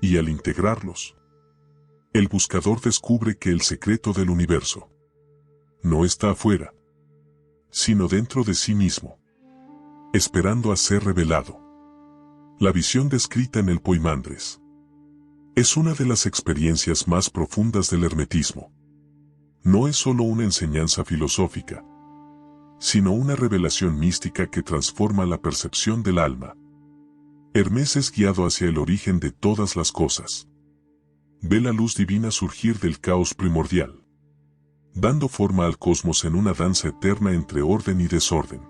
Y al integrarlos, el buscador descubre que el secreto del universo no está afuera, sino dentro de sí mismo, esperando a ser revelado. La visión descrita en el Poimandres es una de las experiencias más profundas del hermetismo. No es solo una enseñanza filosófica, sino una revelación mística que transforma la percepción del alma. Hermes es guiado hacia el origen de todas las cosas. Ve la luz divina surgir del caos primordial, dando forma al cosmos en una danza eterna entre orden y desorden.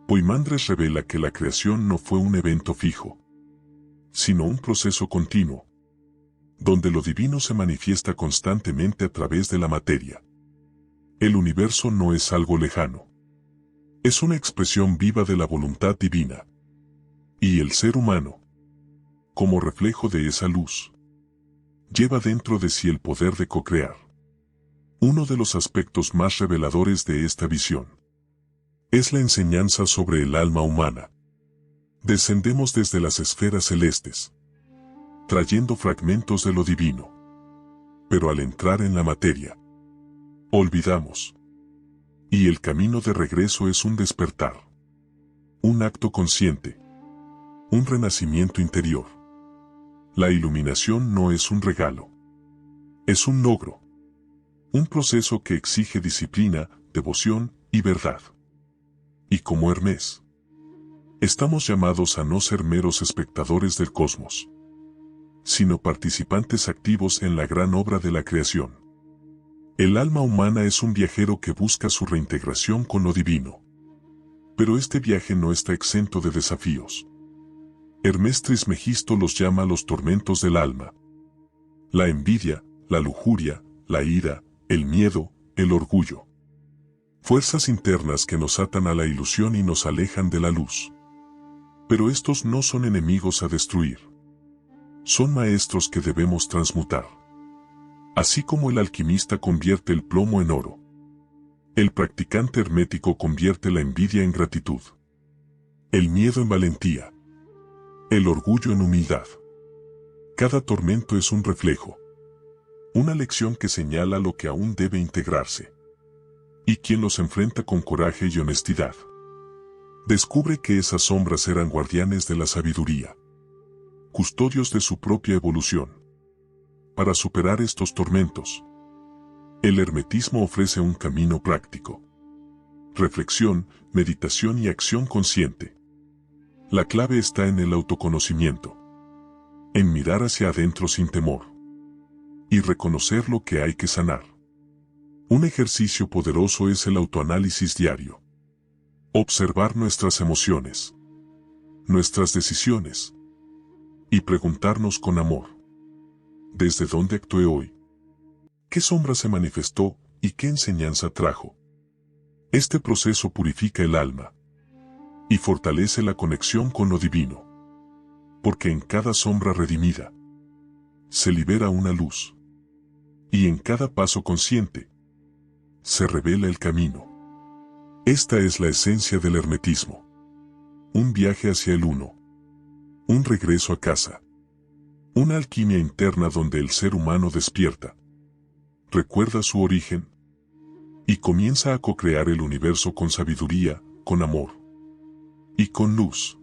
Poimandres revela que la creación no fue un evento fijo, sino un proceso continuo, donde lo divino se manifiesta constantemente a través de la materia. El universo no es algo lejano. Es una expresión viva de la voluntad divina. Y el ser humano, como reflejo de esa luz, lleva dentro de sí el poder de co-crear. Uno de los aspectos más reveladores de esta visión es la enseñanza sobre el alma humana. Descendemos desde las esferas celestes, trayendo fragmentos de lo divino. Pero al entrar en la materia, olvidamos. Y el camino de regreso es un despertar, un acto consciente, un renacimiento interior. La iluminación no es un regalo, es un logro, un proceso que exige disciplina, devoción y verdad. Y como Hermes, estamos llamados a no ser meros espectadores del cosmos, sino participantes activos en la gran obra de la creación. El alma humana es un viajero que busca su reintegración con lo divino. Pero este viaje no está exento de desafíos. Hermes Trismegisto los llama los tormentos del alma. La envidia, la lujuria, la ira, el miedo, el orgullo. Fuerzas internas que nos atan a la ilusión y nos alejan de la luz. Pero estos no son enemigos a destruir. Son maestros que debemos transmutar. Así como el alquimista convierte el plomo en oro, el practicante hermético convierte la envidia en gratitud, el miedo en valentía, el orgullo en humildad. Cada tormento es un reflejo, Una lección que señala lo que aún debe integrarse. Y quien los enfrenta con coraje y honestidad, descubre que esas sombras eran guardianes de la sabiduría, custodios de su propia evolución. Para superar estos tormentos, el hermetismo ofrece un camino práctico. Reflexión, meditación y acción consciente. La clave está en el autoconocimiento, en mirar hacia adentro sin temor y reconocer lo que hay que sanar. Un ejercicio poderoso es el autoanálisis diario. Observar nuestras emociones, nuestras decisiones y preguntarnos con amor: ¿desde dónde actué hoy? ¿Qué sombra se manifestó y qué enseñanza trajo? Este proceso purifica el alma y fortalece la conexión con lo divino, porque en cada sombra redimida se libera una luz, y en cada paso consciente se revela el camino. Esta es la esencia del hermetismo: un viaje hacia el uno, un regreso a casa, una alquimia interna donde el ser humano despierta, recuerda su origen y comienza a co-crear el universo con sabiduría, con amor y con luz.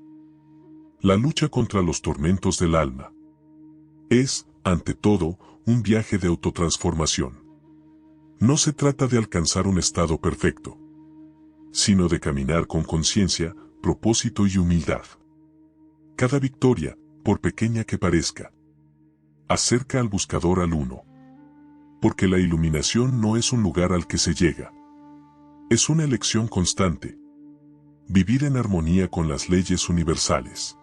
La lucha contra los tormentos del alma es, ante todo, un viaje de autotransformación. No se trata de alcanzar un estado perfecto, sino de caminar con conciencia, propósito y humildad. Cada victoria, por pequeña que parezca, acerca al buscador al uno. Porque la iluminación no es un lugar al que se llega. Es una elección constante. Vivir en armonía con las leyes universales.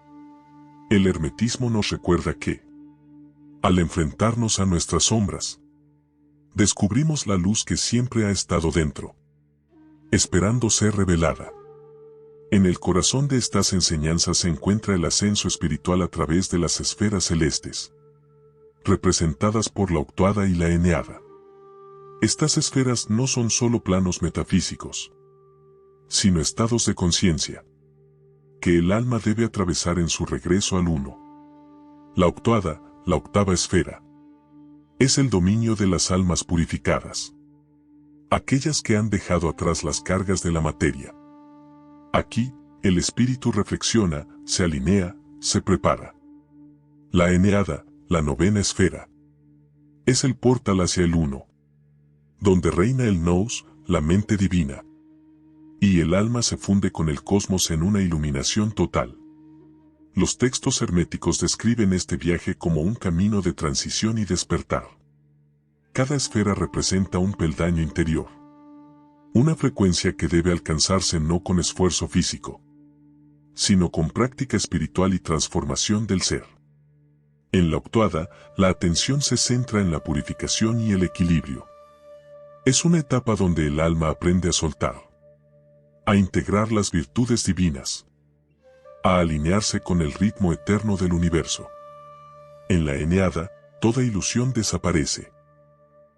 El hermetismo nos recuerda que, al enfrentarnos a nuestras sombras, descubrimos la luz que siempre ha estado dentro, esperando ser revelada. En el corazón de estas enseñanzas se encuentra el ascenso espiritual a través de las esferas celestes, representadas por la octuada y la eneada. Estas esferas no son solo planos metafísicos, sino estados de conciencia, que el alma debe atravesar en su regreso al uno. La octuada, la octava esfera, es el dominio de las almas purificadas, aquellas que han dejado atrás las cargas de la materia. Aquí, el espíritu reflexiona, se alinea, se prepara. La eneada, la novena esfera, es el portal hacia el uno, donde reina el nous, la mente divina, y el alma se funde con el cosmos en una iluminación total. Los textos herméticos describen este viaje como un camino de transición y despertar. Cada esfera representa un peldaño interior, una frecuencia que debe alcanzarse no con esfuerzo físico, sino con práctica espiritual y transformación del ser. En la octuada, la atención se centra en la purificación y el equilibrio. Es una etapa donde el alma aprende a soltar, a integrar las virtudes divinas, a alinearse con el ritmo eterno del universo. En la eneada, toda ilusión desaparece.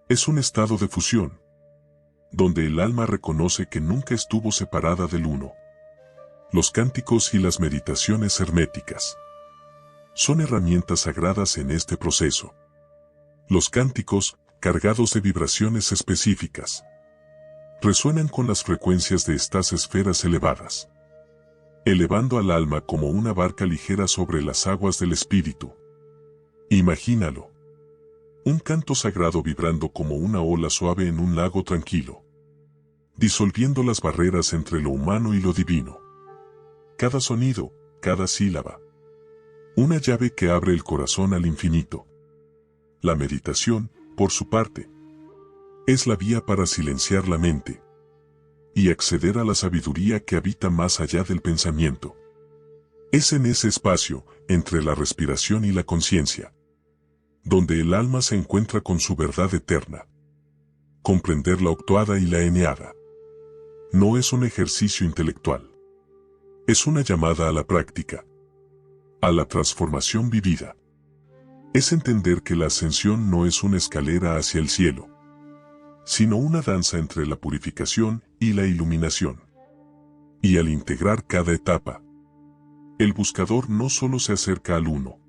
Es un estado de fusión, donde el alma reconoce que nunca estuvo separada del uno. Los cánticos y las meditaciones herméticas son herramientas sagradas en este proceso. Los cánticos, cargados de vibraciones específicas, resuenan con las frecuencias de estas esferas elevadas, elevando al alma como una barca ligera sobre las aguas del espíritu. Imagínalo. Un canto sagrado vibrando como una ola suave en un lago tranquilo, disolviendo las barreras entre lo humano y lo divino. Cada sonido, cada sílaba, una llave que abre el corazón al infinito. La meditación, por su parte, es la vía para silenciar la mente y acceder a la sabiduría que habita más allá del pensamiento. Es en ese espacio, entre la respiración y la conciencia, donde el alma se encuentra con su verdad eterna. Comprender la octuada y la eneada no es un ejercicio intelectual. Es una llamada a la práctica, a la transformación vivida. Es entender que la ascensión no es una escalera hacia el cielo, sino una danza entre la purificación y la iluminación. Y al integrar cada etapa, el buscador no solo se acerca al uno,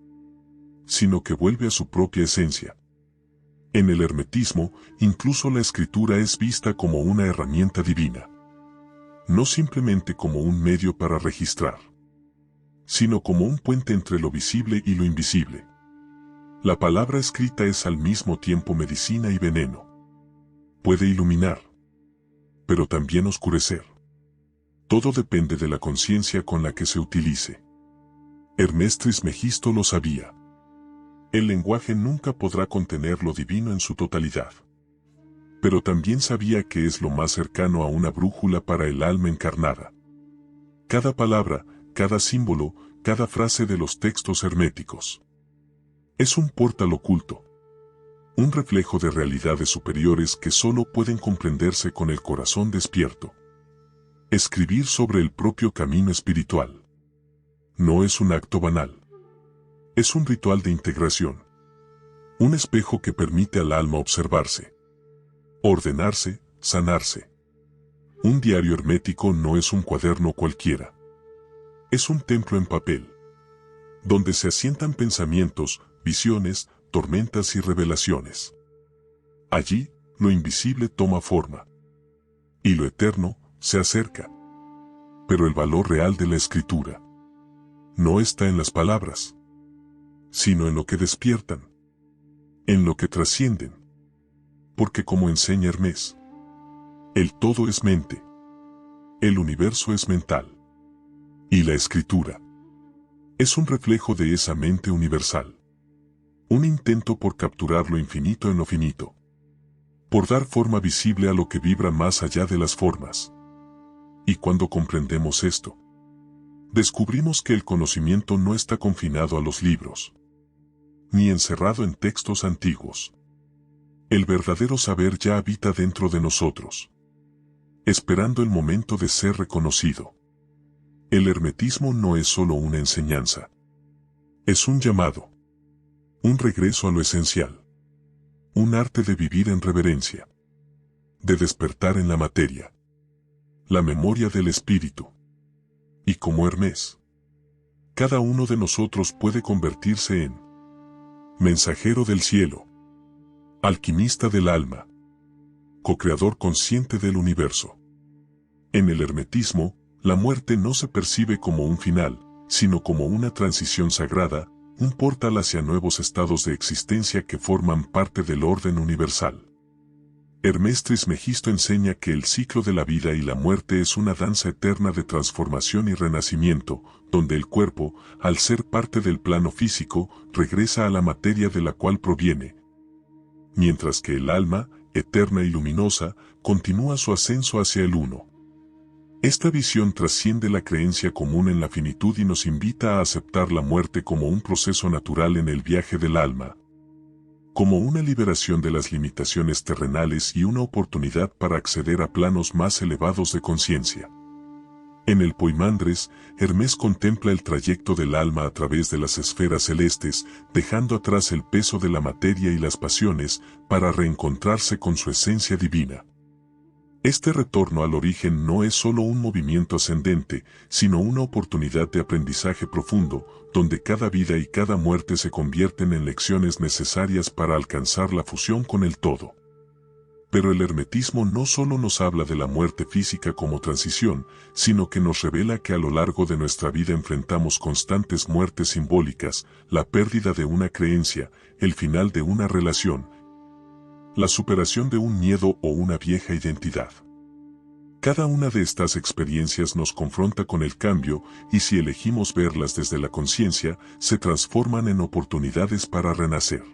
sino que vuelve a su propia esencia, En el hermetismo, incluso la escritura es vista como una herramienta divina. No simplemente como un medio para registrar, sino como un puente entre lo visible y lo invisible. La palabra escrita es al mismo tiempo medicina y veneno. Puede iluminar, pero también oscurecer. Todo depende de la conciencia con la que se utilice. Hermes Trismegisto lo sabía. El lenguaje nunca podrá contener lo divino en su totalidad. Pero también sabía que es lo más cercano a una brújula para el alma encarnada. Cada palabra, cada símbolo, cada frase de los textos herméticos es un portal oculto, un reflejo de realidades superiores que solo pueden comprenderse con el corazón despierto. Escribir sobre el propio camino espiritual no es un acto banal. Es un ritual de integración. Un espejo que permite al alma observarse, ordenarse, sanarse. Un diario hermético no es un cuaderno cualquiera. Es un templo en papel, donde se asientan pensamientos, visiones, tormentas y revelaciones. Allí, lo invisible toma forma, y lo eterno se acerca. Pero el valor real de la escritura no está en las palabras, sino en lo que despiertan, en lo que trascienden. Porque como enseña Hermes, el todo es mente, el universo es mental, y la escritura es un reflejo de esa mente universal. Un intento por capturar lo infinito en lo finito, por dar forma visible a lo que vibra más allá de las formas. Y cuando comprendemos esto, descubrimos que el conocimiento no está confinado a los libros, ni encerrado en textos antiguos. El verdadero saber ya habita dentro de nosotros, esperando el momento de ser reconocido. El hermetismo no es solo una enseñanza, es un llamado, un regreso a lo esencial, un arte de vivir en reverencia, de despertar en la materia, la memoria del espíritu. Y como Hermes, cada uno de nosotros puede convertirse en mensajero del cielo, alquimista del alma, co-creador consciente del universo. En el hermetismo, la muerte no se percibe como un final, sino como una transición sagrada, un portal hacia nuevos estados de existencia que forman parte del orden universal. Hermes Trismegisto enseña que el ciclo de la vida y la muerte es una danza eterna de transformación y renacimiento, donde el cuerpo, al ser parte del plano físico, regresa a la materia de la cual proviene, mientras que el alma, eterna y luminosa, continúa su ascenso hacia el uno. Esta visión trasciende la creencia común en la finitud y nos invita a aceptar la muerte como un proceso natural en el viaje del alma, como una liberación de las limitaciones terrenales y una oportunidad para acceder a planos más elevados de conciencia. En el Poimandres, Hermes contempla el trayecto del alma a través de las esferas celestes, dejando atrás el peso de la materia y las pasiones, para reencontrarse con su esencia divina. Este retorno al origen no es solo un movimiento ascendente, sino una oportunidad de aprendizaje profundo, donde cada vida y cada muerte se convierten en lecciones necesarias para alcanzar la fusión con el todo. Pero el hermetismo no solo nos habla de la muerte física como transición, sino que nos revela que a lo largo de nuestra vida enfrentamos constantes muertes simbólicas, la pérdida de una creencia, el final de una relación, la superación de un miedo o una vieja identidad. Cada una de estas experiencias nos confronta con el cambio y si elegimos verlas desde la conciencia, se transforman en oportunidades para renacer.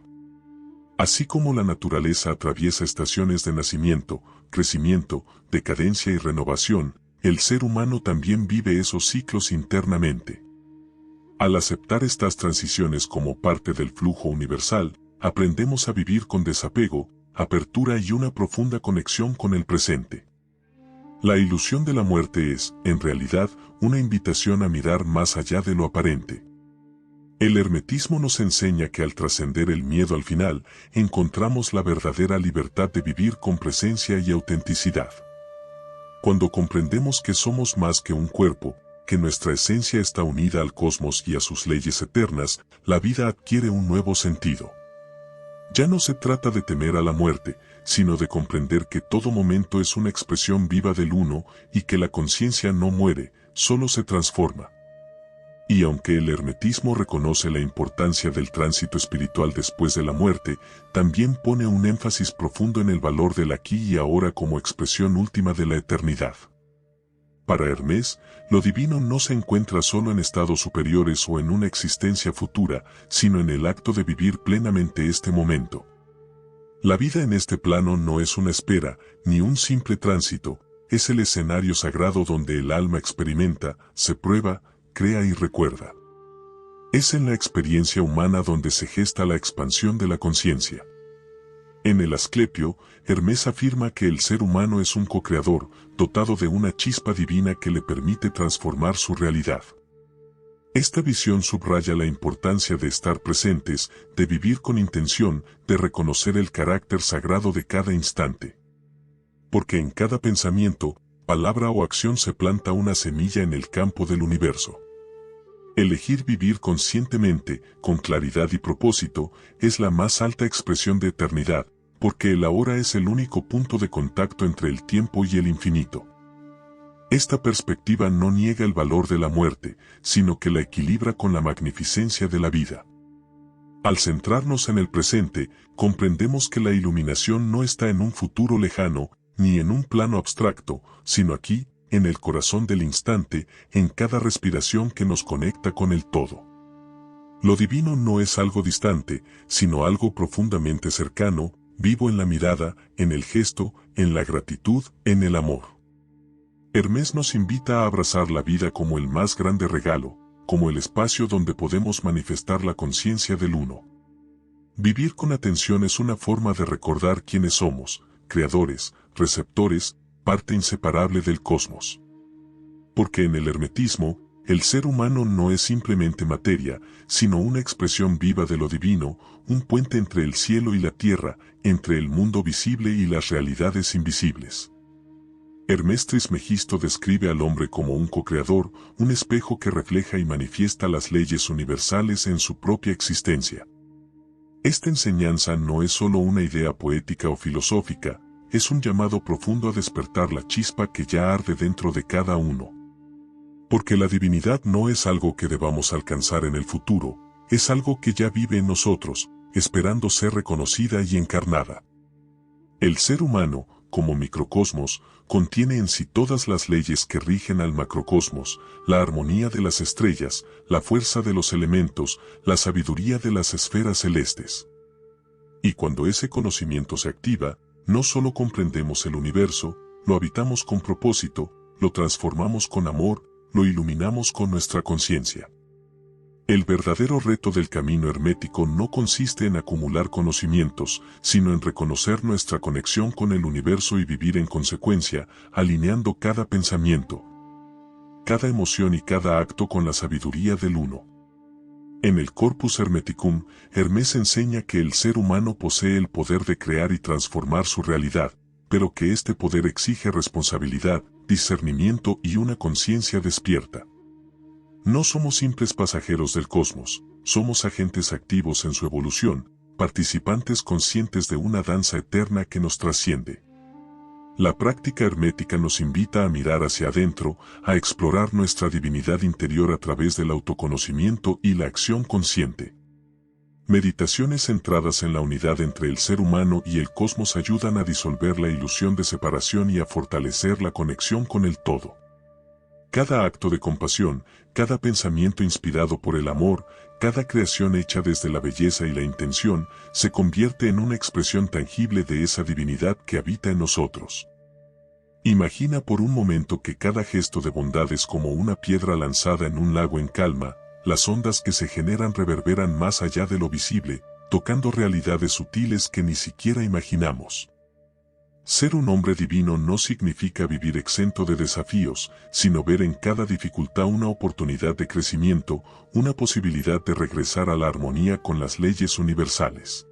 Así como la naturaleza atraviesa estaciones de nacimiento, crecimiento, decadencia y renovación, el ser humano también vive esos ciclos internamente. Al aceptar estas transiciones como parte del flujo universal, aprendemos a vivir con desapego, apertura y una profunda conexión con el presente. La ilusión de la muerte es, en realidad, una invitación a mirar más allá de lo aparente. El hermetismo nos enseña que al trascender el miedo al final, encontramos la verdadera libertad de vivir con presencia y autenticidad. Cuando comprendemos que somos más que un cuerpo, que nuestra esencia está unida al cosmos y a sus leyes eternas, la vida adquiere un nuevo sentido. Ya no se trata de temer a la muerte, sino de comprender que todo momento es una expresión viva del uno y que la conciencia no muere, solo se transforma. Y aunque el hermetismo reconoce la importancia del tránsito espiritual después de la muerte, también pone un énfasis profundo en el valor del aquí y ahora como expresión última de la eternidad. Para Hermés, lo divino no se encuentra solo en estados superiores o en una existencia futura, sino en el acto de vivir plenamente este momento. La vida en este plano no es una espera, ni un simple tránsito, es el escenario sagrado donde el alma experimenta, se prueba, crea y recuerda. Es en la experiencia humana donde se gesta la expansión de la conciencia. En el Asclepio, Hermés afirma que el ser humano es un co-creador, dotado de una chispa divina que le permite transformar su realidad. Esta visión subraya la importancia de estar presentes, de vivir con intención, de reconocer el carácter sagrado de cada instante. Porque en cada pensamiento, palabra o acción se planta una semilla en el campo del universo. Elegir vivir conscientemente, con claridad y propósito, es la más alta expresión de eternidad, porque el ahora es el único punto de contacto entre el tiempo y el infinito. Esta perspectiva no niega el valor de la muerte, sino que la equilibra con la magnificencia de la vida. Al centrarnos en el presente, comprendemos que la iluminación no está en un futuro lejano, ni en un plano abstracto, sino aquí, en el corazón del instante, en cada respiración que nos conecta con el todo. Lo divino no es algo distante, sino algo profundamente cercano, vivo en la mirada, en el gesto, en la gratitud, en el amor. Hermés nos invita a abrazar la vida como el más grande regalo, como el espacio donde podemos manifestar la conciencia del uno. Vivir con atención es una forma de recordar quiénes somos, creadores, receptores, parte inseparable del cosmos. Porque en el hermetismo, el ser humano no es simplemente materia, sino una expresión viva de lo divino, un puente entre el cielo y la tierra, entre el mundo visible y las realidades invisibles. Hermés Trismegisto describe al hombre como un co-creador, un espejo que refleja y manifiesta las leyes universales en su propia existencia. Esta enseñanza no es solo una idea poética o filosófica, es un llamado profundo a despertar la chispa que ya arde dentro de cada uno. Porque la divinidad no es algo que debamos alcanzar en el futuro, es algo que ya vive en nosotros, esperando ser reconocida y encarnada. El ser humano, como microcosmos, contiene en sí todas las leyes que rigen al macrocosmos, la armonía de las estrellas, la fuerza de los elementos, la sabiduría de las esferas celestes. Y cuando ese conocimiento se activa, no solo comprendemos el universo, lo habitamos con propósito, lo transformamos con amor, lo iluminamos con nuestra conciencia. El verdadero reto del camino hermético no consiste en acumular conocimientos, sino en reconocer nuestra conexión con el universo y vivir en consecuencia, alineando cada pensamiento, cada emoción y cada acto con la sabiduría del uno. En el Corpus Hermeticum, Hermés enseña que el ser humano posee el poder de crear y transformar su realidad, pero que este poder exige responsabilidad, discernimiento y una conciencia despierta. No somos simples pasajeros del cosmos, somos agentes activos en su evolución, participantes conscientes de una danza eterna que nos trasciende. La práctica hermética nos invita a mirar hacia adentro, a explorar nuestra divinidad interior a través del autoconocimiento y la acción consciente. Meditaciones centradas en la unidad entre el ser humano y el cosmos ayudan a disolver la ilusión de separación y a fortalecer la conexión con el todo. Cada acto de compasión, cada pensamiento inspirado por el amor, cada creación hecha desde la belleza y la intención, se convierte en una expresión tangible de esa divinidad que habita en nosotros. Imagina por un momento que cada gesto de bondad es como una piedra lanzada en un lago en calma, las ondas que se generan reverberan más allá de lo visible, tocando realidades sutiles que ni siquiera imaginamos. Ser un hombre divino no significa vivir exento de desafíos, sino ver en cada dificultad una oportunidad de crecimiento, una posibilidad de regresar a la armonía con las leyes universales.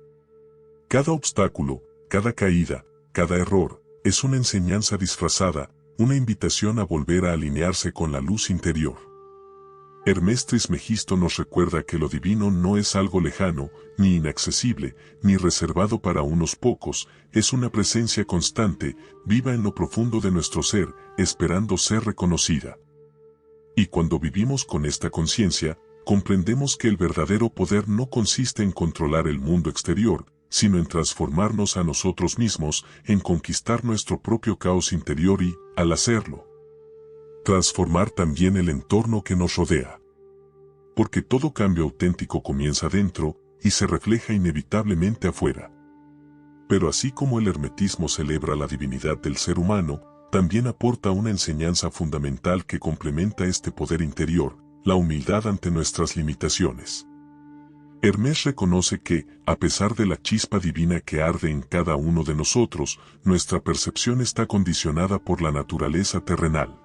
Cada obstáculo, cada caída, cada error, es una enseñanza disfrazada, una invitación a volver a alinearse con la luz interior. Hermés Trismegisto nos recuerda que lo divino no es algo lejano, ni inaccesible, ni reservado para unos pocos, es una presencia constante, viva en lo profundo de nuestro ser, esperando ser reconocida. Y cuando vivimos con esta conciencia, comprendemos que el verdadero poder no consiste en controlar el mundo exterior, sino en transformarnos a nosotros mismos, en conquistar nuestro propio caos interior y, al hacerlo, transformar también el entorno que nos rodea. Porque todo cambio auténtico comienza dentro y se refleja inevitablemente afuera. Pero así como el hermetismo celebra la divinidad del ser humano, también aporta una enseñanza fundamental que complementa este poder interior, la humildad ante nuestras limitaciones. Hermés reconoce que, a pesar de la chispa divina que arde en cada uno de nosotros, nuestra percepción está condicionada por la naturaleza terrenal.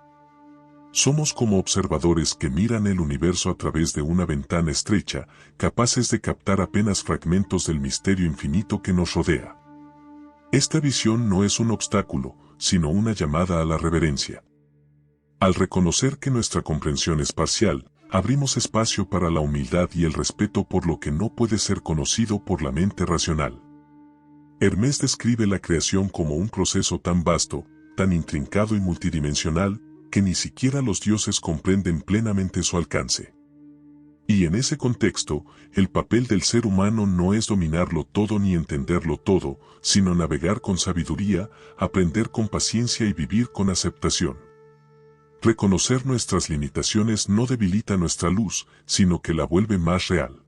Somos como observadores que miran el universo a través de una ventana estrecha, capaces de captar apenas fragmentos del misterio infinito que nos rodea. Esta visión no es un obstáculo, sino una llamada a la reverencia. Al reconocer que nuestra comprensión es parcial, abrimos espacio para la humildad y el respeto por lo que no puede ser conocido por la mente racional. Hermés describe la creación como un proceso tan vasto, tan intrincado y multidimensional, que ni siquiera los dioses comprenden plenamente su alcance. Y en ese contexto, el papel del ser humano no es dominarlo todo ni entenderlo todo, sino navegar con sabiduría, aprender con paciencia y vivir con aceptación. Reconocer nuestras limitaciones no debilita nuestra luz, sino que la vuelve más real.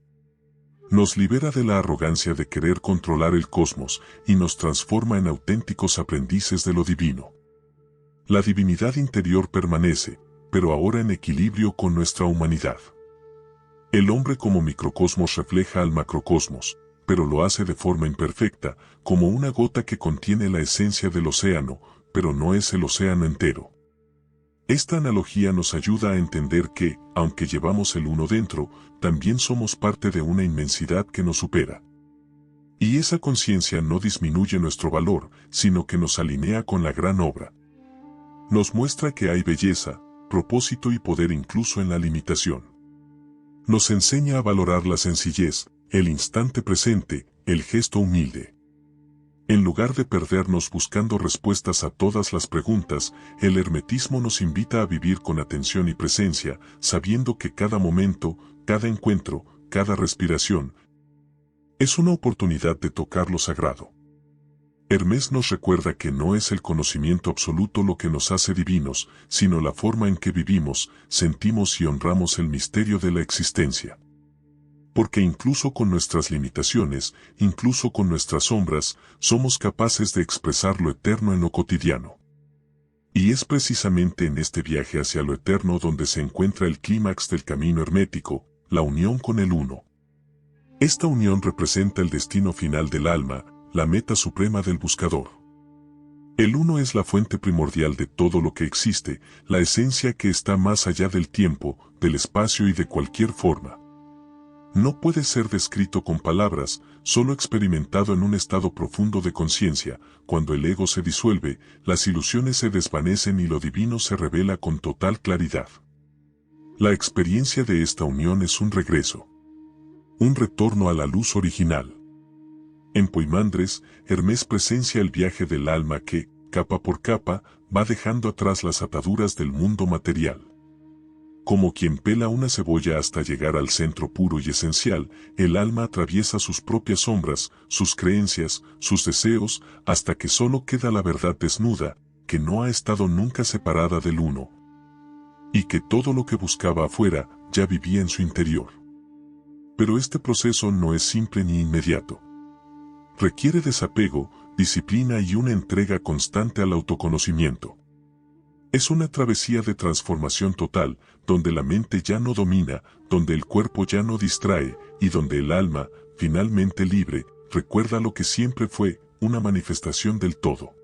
Nos libera de la arrogancia de querer controlar el cosmos y nos transforma en auténticos aprendices de lo divino. La divinidad interior permanece, pero ahora en equilibrio con nuestra humanidad. El hombre como microcosmos refleja al macrocosmos, pero lo hace de forma imperfecta, como una gota que contiene la esencia del océano, pero no es el océano entero. Esta analogía nos ayuda a entender que, aunque llevamos el uno dentro, también somos parte de una inmensidad que nos supera. Y esa conciencia no disminuye nuestro valor, sino que nos alinea con la gran obra. Nos muestra que hay belleza, propósito y poder incluso en la limitación. Nos enseña a valorar la sencillez, el instante presente, el gesto humilde. En lugar de perdernos buscando respuestas a todas las preguntas, el hermetismo nos invita a vivir con atención y presencia, sabiendo que cada momento, cada encuentro, cada respiración, es una oportunidad de tocar lo sagrado. Hermés nos recuerda que no es el conocimiento absoluto lo que nos hace divinos, sino la forma en que vivimos, sentimos y honramos el misterio de la existencia. Porque incluso con nuestras limitaciones, incluso con nuestras sombras, somos capaces de expresar lo eterno en lo cotidiano. Y es precisamente en este viaje hacia lo eterno donde se encuentra el clímax del camino hermético, la unión con el Uno. Esta unión representa el destino final del alma, la meta suprema del buscador. El Uno es la fuente primordial de todo lo que existe, la esencia que está más allá del tiempo, del espacio y de cualquier forma. No puede ser descrito con palabras, solo experimentado en un estado profundo de conciencia. Cuando el ego se disuelve, las ilusiones se desvanecen y lo divino se revela con total claridad. La experiencia de esta unión es un regreso, un retorno a la luz original. En Poimandres, Hermés presencia el viaje del alma que, capa por capa, va dejando atrás las ataduras del mundo material. Como quien pela una cebolla hasta llegar al centro puro y esencial, el alma atraviesa sus propias sombras, sus creencias, sus deseos, hasta que solo queda la verdad desnuda, que no ha estado nunca separada del Uno. Y que todo lo que buscaba afuera, ya vivía en su interior. Pero este proceso no es simple ni inmediato. Requiere desapego, disciplina y una entrega constante al autoconocimiento. Es una travesía de transformación total, donde la mente ya no domina, donde el cuerpo ya no distrae, y donde el alma, finalmente libre, recuerda lo que siempre fue, una manifestación del todo.